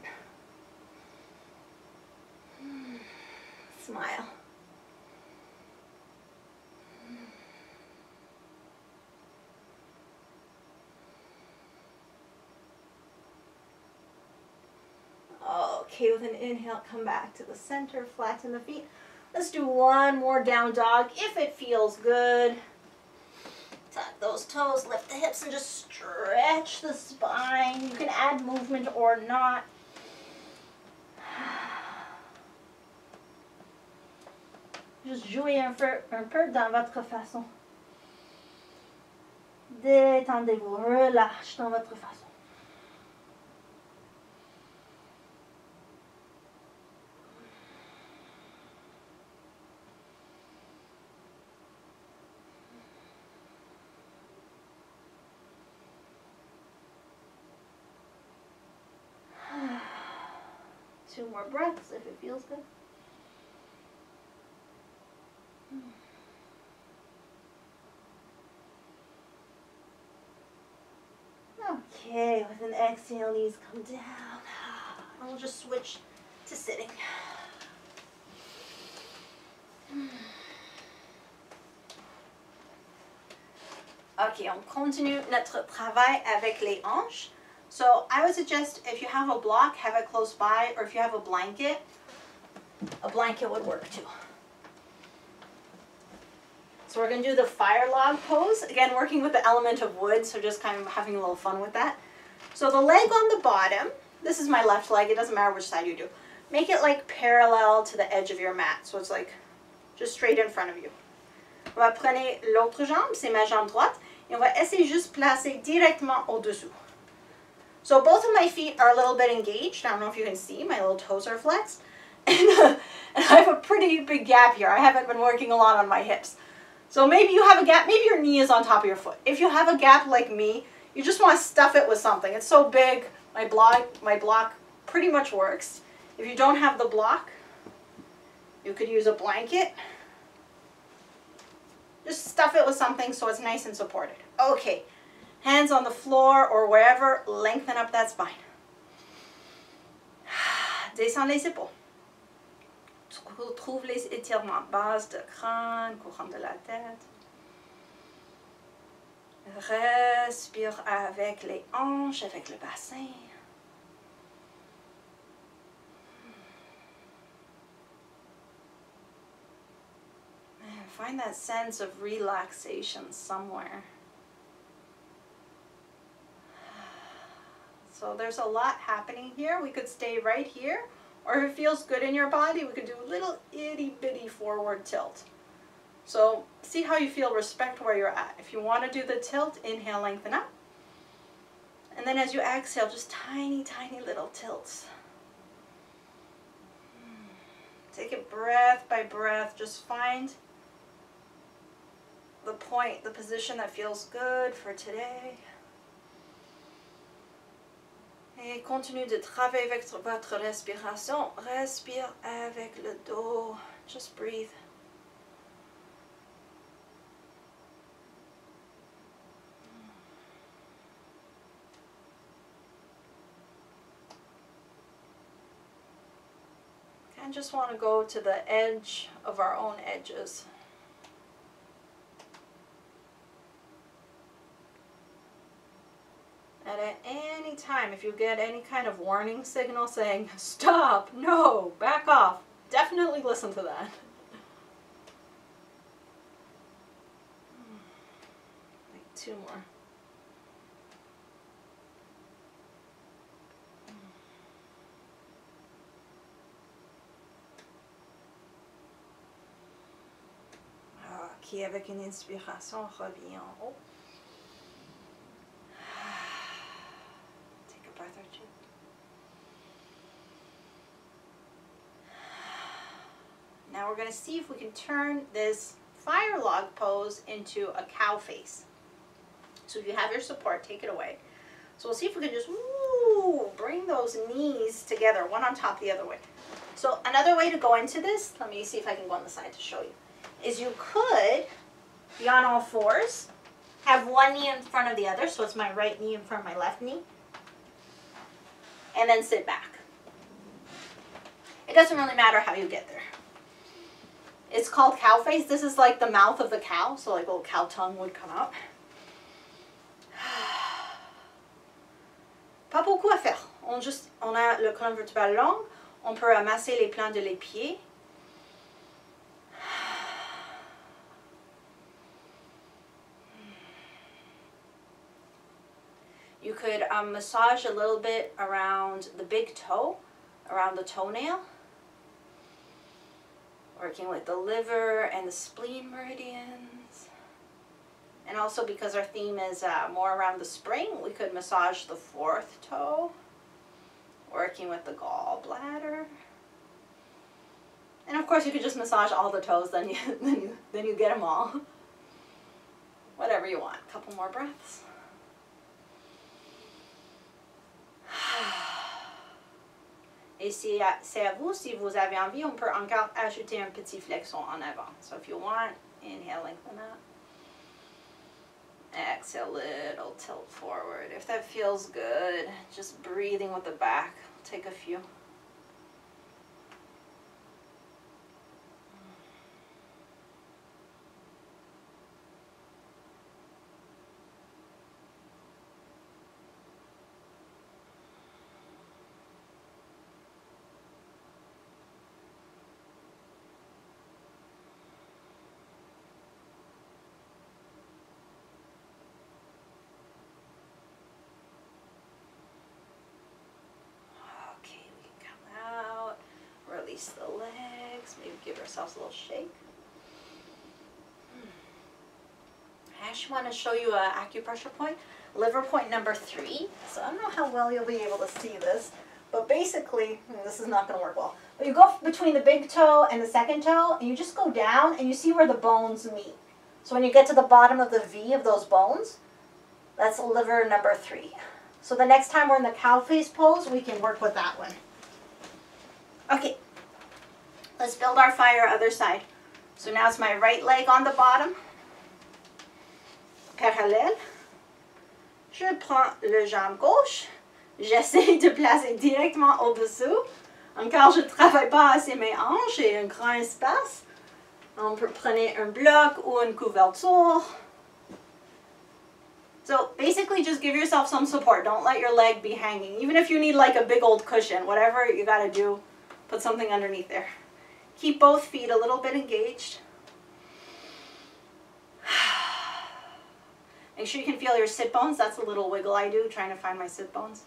[SPEAKER 2] Smile. Okay, with an inhale, come back to the center, flatten the feet. Let's do one more down dog if it feels good. Tuck those toes, lift the hips, and just stretch the spine. You can add movement or not. Juste jouez un peu dans votre façon. Détendez-vous, relâche dans votre façon. Two more breaths if it feels good. Okay, with an exhale, knees come down. And we'll just switch to sitting. Ok, on continue notre travail avec les hanches. So I would suggest if you have a block, have it close by, or if you have a blanket would work too. So we're going to do the fire log pose. Again, working with the element of wood, so just kind of having a little fun with that. So the leg on the bottom, this is my left leg, it doesn't matter which side you do. Make it like parallel to the edge of your mat, so it's like just straight in front of you. On va prendre l'autre jambe, c'est ma jambe droite, et on va essayer juste placer directement au-dessous. So both of my feet are a little bit engaged. I don't know if you can see, my little toes are flexed. And I have a pretty big gap here. I haven't been working a lot on my hips. So maybe you have a gap, maybe your knee is on top of your foot. If you have a gap like me, you just want to stuff it with something. It's so big, my block pretty much works. If you don't have the block, you could use a blanket. Just stuff it with something so it's nice and supported. Okay, hands on the floor or wherever, lengthen up that spine. Descends les épaules. Trouve les étirements, base de crâne, couronne de la tête. Respire avec les hanches, avec le bassin. And find that sense of relaxation somewhere. So there's a lot happening here. We could stay right here. Or if it feels good in your body, we could do a little itty bitty forward tilt. So see how you feel, respect where you're at. If you want to do the tilt, inhale, lengthen up. And then as you exhale, just tiny, tiny little tilts. Take it breath by breath. Just find the point, the position that feels good for today. Et continue de travailler avec votre respiration. Respire avec le dos. Just breathe. I just want to go to the edge of our own edges. And at any time, if you get any kind of warning signal saying, stop, no, back off, definitely listen to that. Like 2 more. Ok, avec une inspiration, on revient en haut. Take a breath or 2. Now we're going to see if we can turn this fire log pose into a cow face. So if you have your support, take it away. So we'll see if we can just bring those knees together, one on top the other way. So another way to go into this, let me see if I can go on the side to show you, is you could be on all fours, have one knee in front of the other, so it's my right knee in front of my left knee, and then sit back. It doesn't really matter how you get there. It's called cow face. This is like the mouth of the cow, so like a little cow tongue would come out. Pas beaucoup à faire. On a le colonne vertébrale long. On peut amasser les plans de les pieds. You could massage a little bit around the big toe, around the toenail. Working with the liver and the spleen meridians. And also because our theme is more around the spring, we could massage the 4th toe. Working with the gallbladder. And of course you could just massage all the toes, then you get them all. Whatever you want. A couple more breaths. Et c'est à vous, si vous avez envie, on peut encore ajouter un petit flexion en avant. So if you want, inhale, lengthen up. Exhale, little tilt forward. If that feels good, just breathing with the back. Take a few. Release the legs, maybe give ourselves a little shake. I actually want to show you an acupressure point, liver point number 3. So I don't know how well you'll be able to see this, but basically, this is not going to work well. But you go between the big toe and the 2nd toe, and you just go down, and you see where the bones meet. So when you get to the bottom of the V of those bones, that's liver number 3. So the next time we're in the cow face pose, we can work with that one. Okay. Let's build our fire other side. So now it's my right leg on the bottom. Parallèle. Je prends le jambe gauche. J'essaie de placer directement au-dessous. Encore, je ne travaille pas assez mes hanches et un grand espace. On peut prendre un bloc ou une couverture. So basically just give yourself some support. Don't let your leg be hanging. Even if you need like a big old cushion, whatever you got to do, put something underneath there. Keep both feet a little bit engaged. Make sure you can feel your sit bones. That's a little wiggle I do, trying to find my sit bones.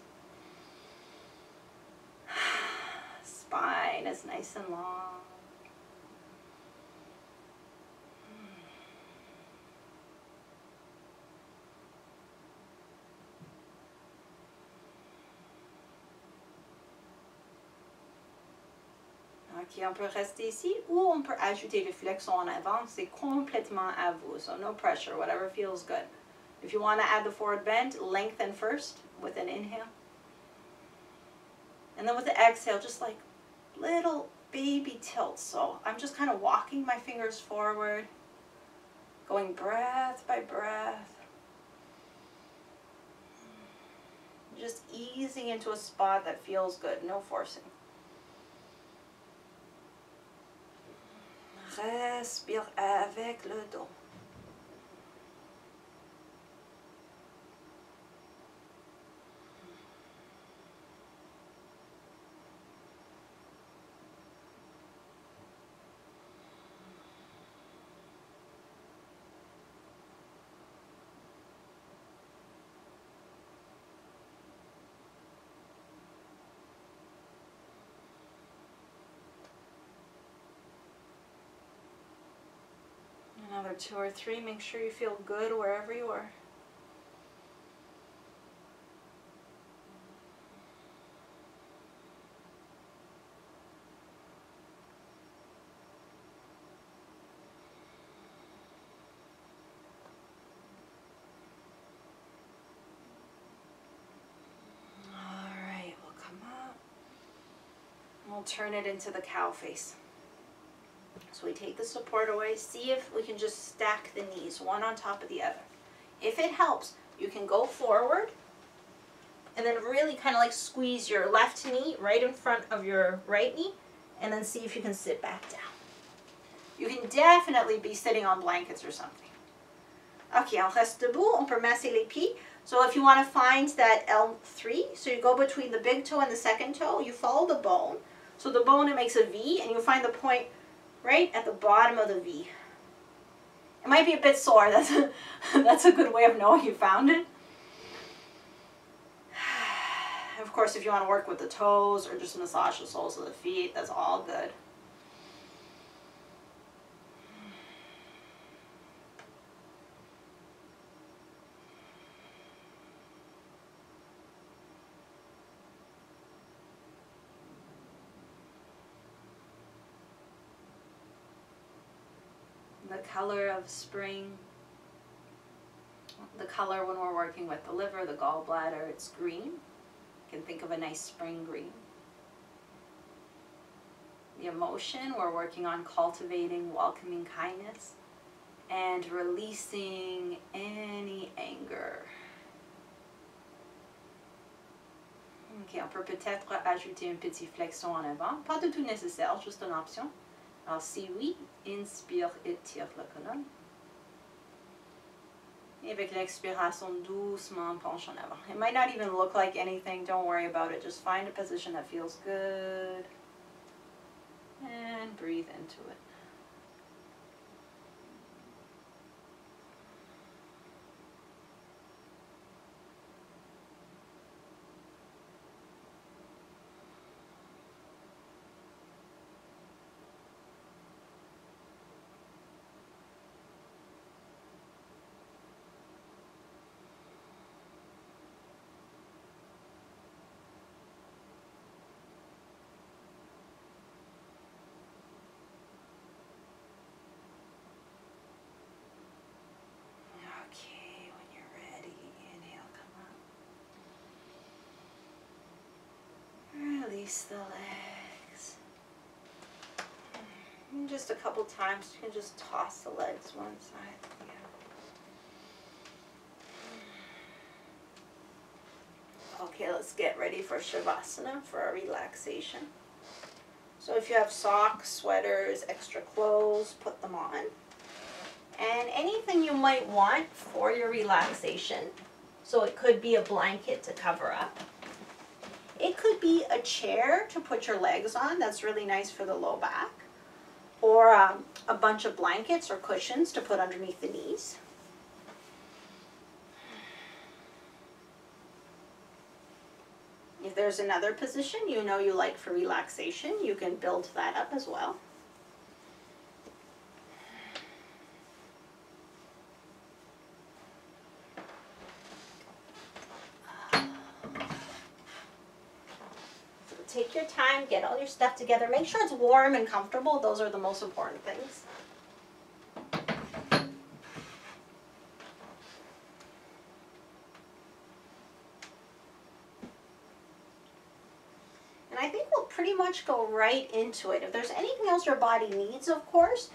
[SPEAKER 2] Spine is nice and long. Ok, on peut rester ici ou on peut ajouter les flexions en avant. C'est complètement à vous. So no pressure, whatever feels good. If you want to add the forward bend, lengthen first with an inhale. And then with the exhale, just like little baby tilts. So I'm just kind of walking my fingers forward, going breath by breath. Just easing into a spot that feels good, no forcing. Respire avec le dos. Another 2 or 3. Make sure you feel good wherever you are. All right, we'll come up. We'll turn it into the cow face. So we take the support away, see if we can just stack the knees one on top of the other. If it helps, you can go forward and then really kind of like squeeze your left knee right in front of your right knee and then see if you can sit back down. You can definitely be sitting on blankets or something. Ok, on reste debout, on peut masser les pieds. So if you want to find that L3, so you go between the big toe and the second toe, you follow the bone. So the bone, it makes a V and you find the point right at the bottom of the V. It might be a bit sore. That's a good way of knowing you found it. Of course, if you want to work with the toes or just massage the soles of the feet, that's all good. The color of spring, the color when we're working with the liver, the gallbladder, it's green. You can think of a nice spring green. The emotion, we're working on cultivating welcoming kindness and releasing any anger. Ok, on peut peut-être ajouter une petite flexion en avant. Pas du tout nécessaire, juste une option. Alors si oui, inspire, étire la colonne. Et avec l'expiration, doucement penche en avant. It might not even look like anything, don't worry about it. Just find a position that feels good. And breathe into it. Release the legs. And just a couple times, you can just toss the legs one side. Yeah. Okay, let's get ready for Shavasana, for our relaxation. So if you have socks, sweaters, extra clothes, put them on. And anything you might want for your relaxation. So it could be a blanket to cover up. It could be a chair to put your legs on. That's really nice for the low back. Or a bunch of blankets or cushions to put underneath the knees. If there's another position you know you like for relaxation, you can build that up as well.
[SPEAKER 1] take your time, get all your stuff together. Make sure it's warm and comfortable. Those are the most important things. And I think we'll pretty much go right into it. If there's anything else your body needs, of course,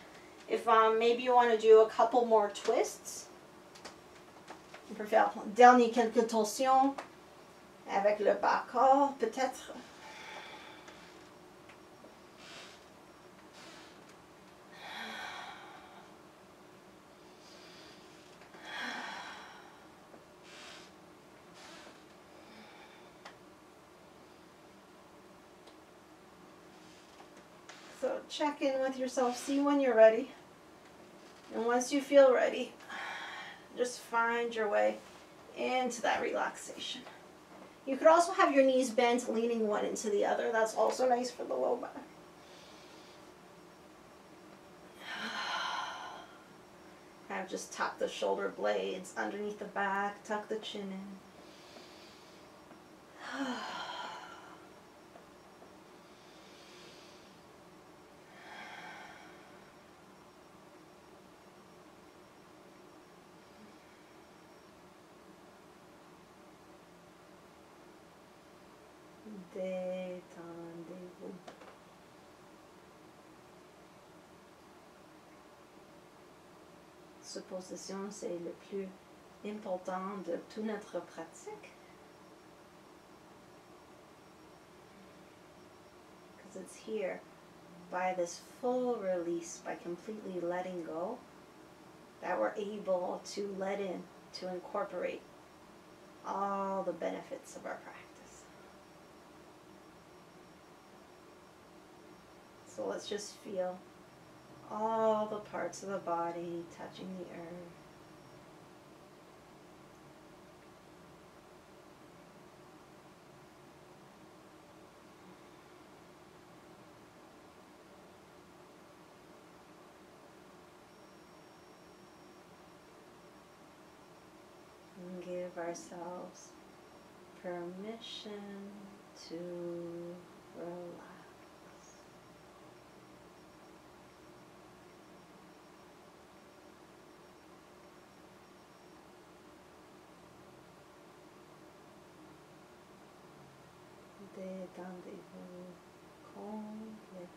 [SPEAKER 1] if maybe you want to do a couple more twists. On peut faire dernier quelques torsions avec le bas corps, peut-être. So check in with yourself, see when you're ready. And once you feel ready, just find your way into that relaxation. You could also have your knees bent, leaning one into the other. That's also nice for the low back. Kind of just tuck the shoulder blades underneath the back, tuck the chin in. Détendez-vous. Cette position, c'est le plus important de toute notre pratique. Because it's here, by this full release, by completely letting go, that we're able to let in, to incorporate all the benefits of our practice. So let's just feel all the parts of the body touching the earth. And give ourselves permission to relax. Détendez-vous complètement.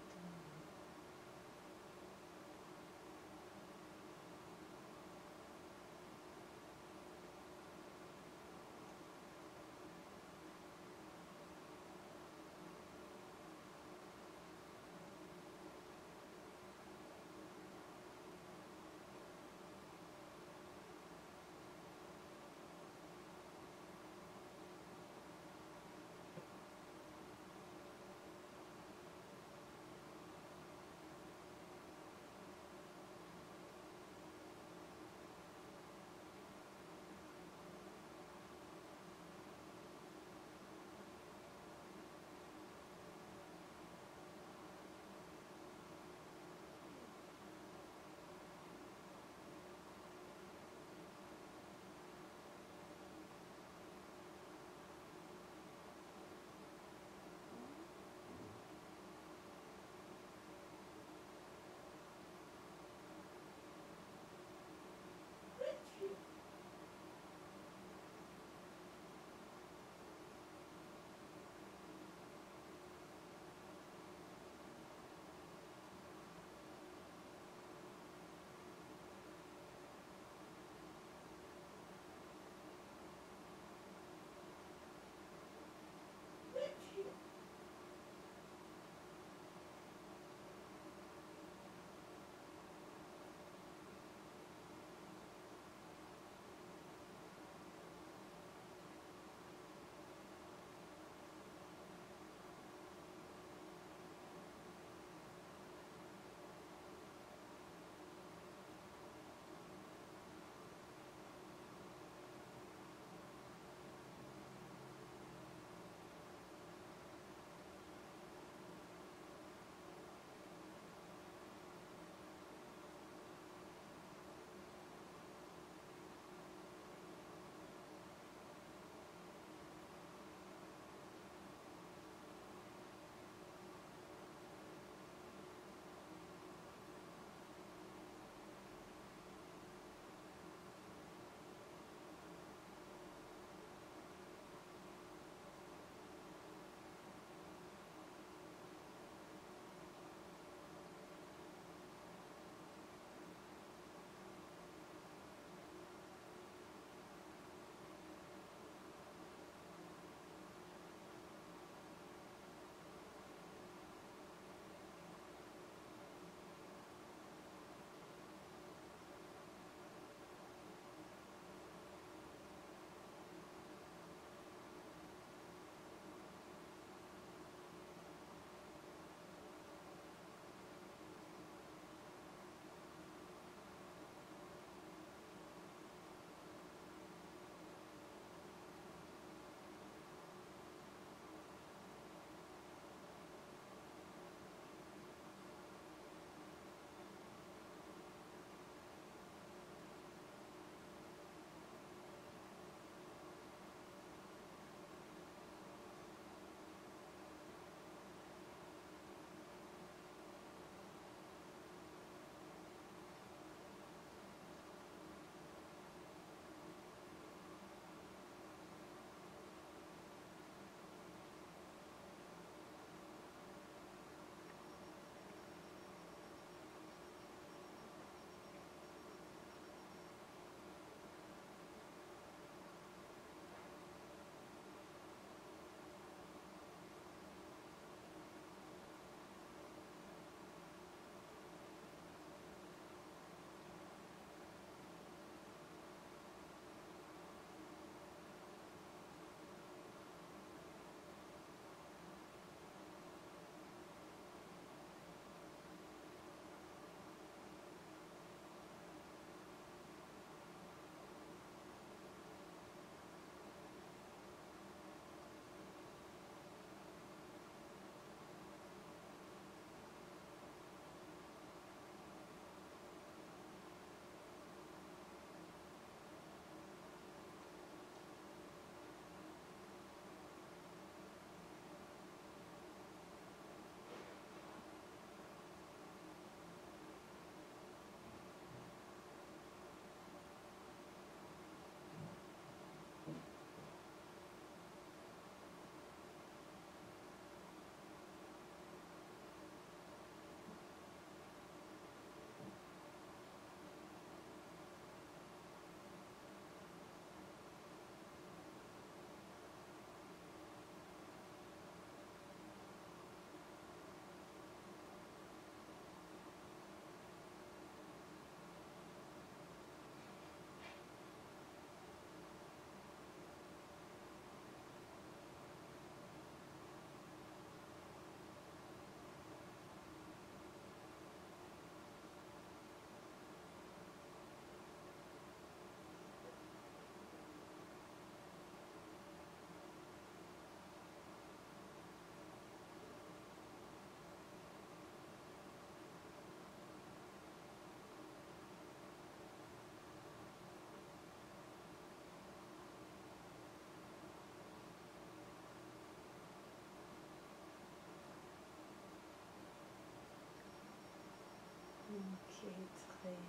[SPEAKER 2] très,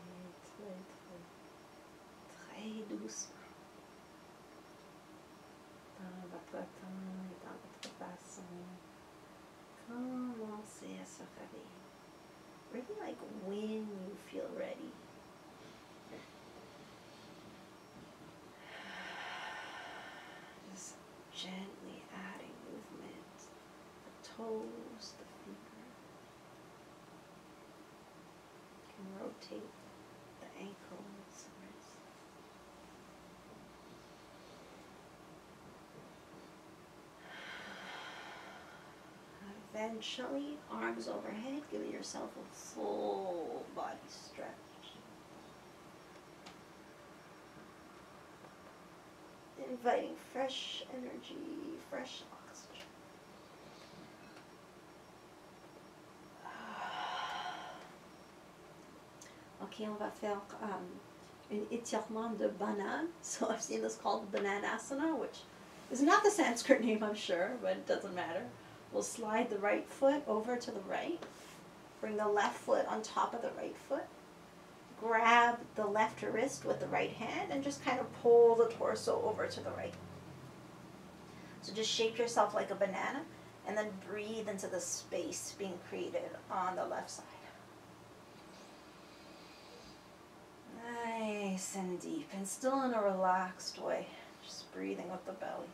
[SPEAKER 2] très, très doucement. Dans votre temps et dans votre façon, commencez à se réveiller. Really like when you feel ready. Just gently adding movement. The toes, the fingers. You can rotate the ankles, wrists. Eventually, arms overhead, give yourself a full body stretch. Inviting fresh energy, fresh oxygen. Okay, on va faire un étirement de banane. So I've seen this called bananasana, which is not the Sanskrit name, I'm sure, but it doesn't matter. We'll slide the right foot over to the right. Bring the left foot on top of the right foot. Grab the left wrist with the right hand and just kind of pull the torso over to the right. So just shape yourself like a banana and then breathe into the space being created on the left side. Nice and deep and still in a relaxed way. Just breathing with the belly.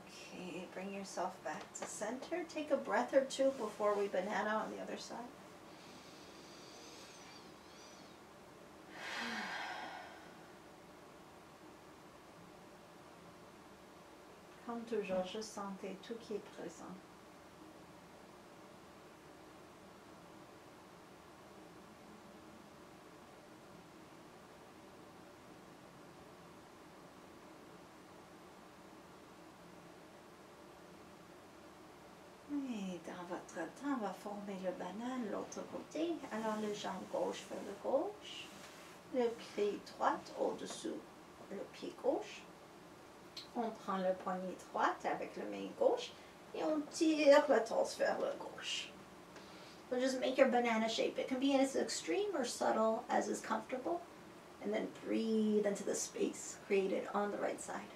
[SPEAKER 2] Okay, bring yourself back to center. Take a breath or two before we banana on the other side. Comme toujours, juste sentez tout qui est présent. Et dans votre temps, on va former le banane l'autre côté. Alors, le jambe gauche vers le gauche. Le pied droit au-dessous le pied gauche. On prend le poignet droit avec la main gauche et on tire le torse vers le gauche. So just make your banana shape. It can be as extreme or subtle as is comfortable. And then breathe into the space created on the right side.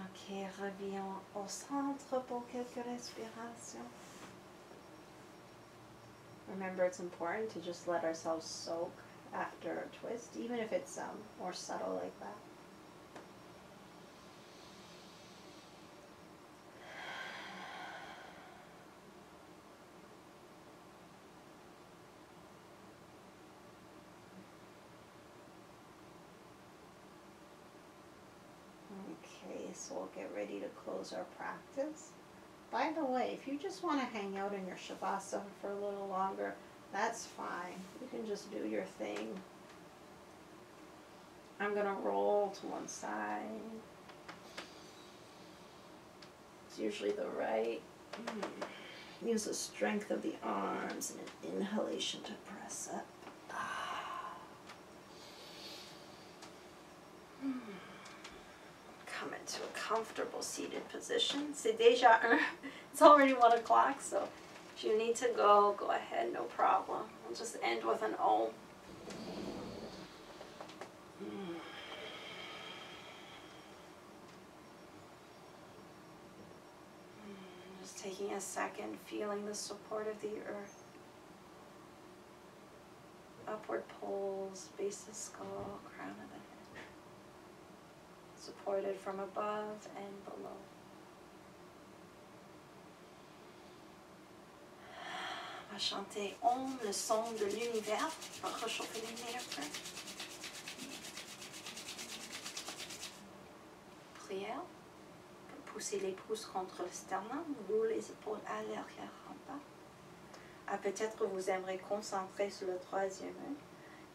[SPEAKER 2] Ok, reviens au centre pour quelques respirations. Remember, it's important to just let ourselves soak after a twist, even if it's more subtle like that. Okay, so we'll get ready to close our practice.
[SPEAKER 1] By the way, if you just want to hang out in your Shavasana for a little longer, that's fine. You can just do your thing. I'm going to roll to one side. It's usually the right. Use the strength of the arms and an inhalation to press up. Come into a comfortable seated position. C'est déjà un. It's already 1 o'clock, so if you need to go, go ahead, no problem. We'll just end with an Om. Just taking a second, feeling the support of the earth. Upward pulls, base of the skull, crown of the head. Supported from above and below. On va chanter Om, le son de l'univers. On va réchauffer les nez un peu. Prière. Pousser les pouces contre le sternum, ou les épaules à l'arrière en bas. Ah, peut-être vous aimerez concentrer sur le troisième œil.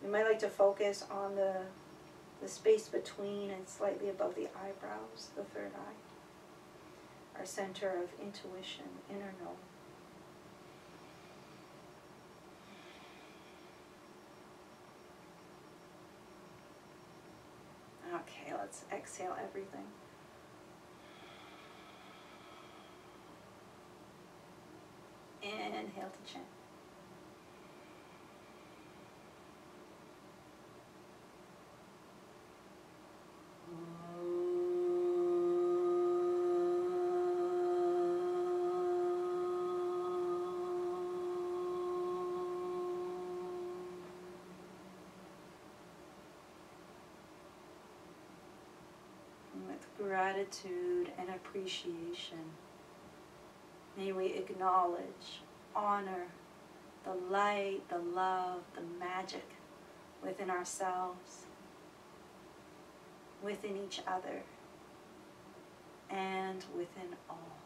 [SPEAKER 1] You might like to focus on the space between and slightly above the eyebrows, the third eye. Our center of intuition, inner knowing. Okay, let's exhale everything. Inhale to chant. With gratitude and appreciation, may we acknowledge, honor the light, the love, the magic within ourselves, within each other, and within all.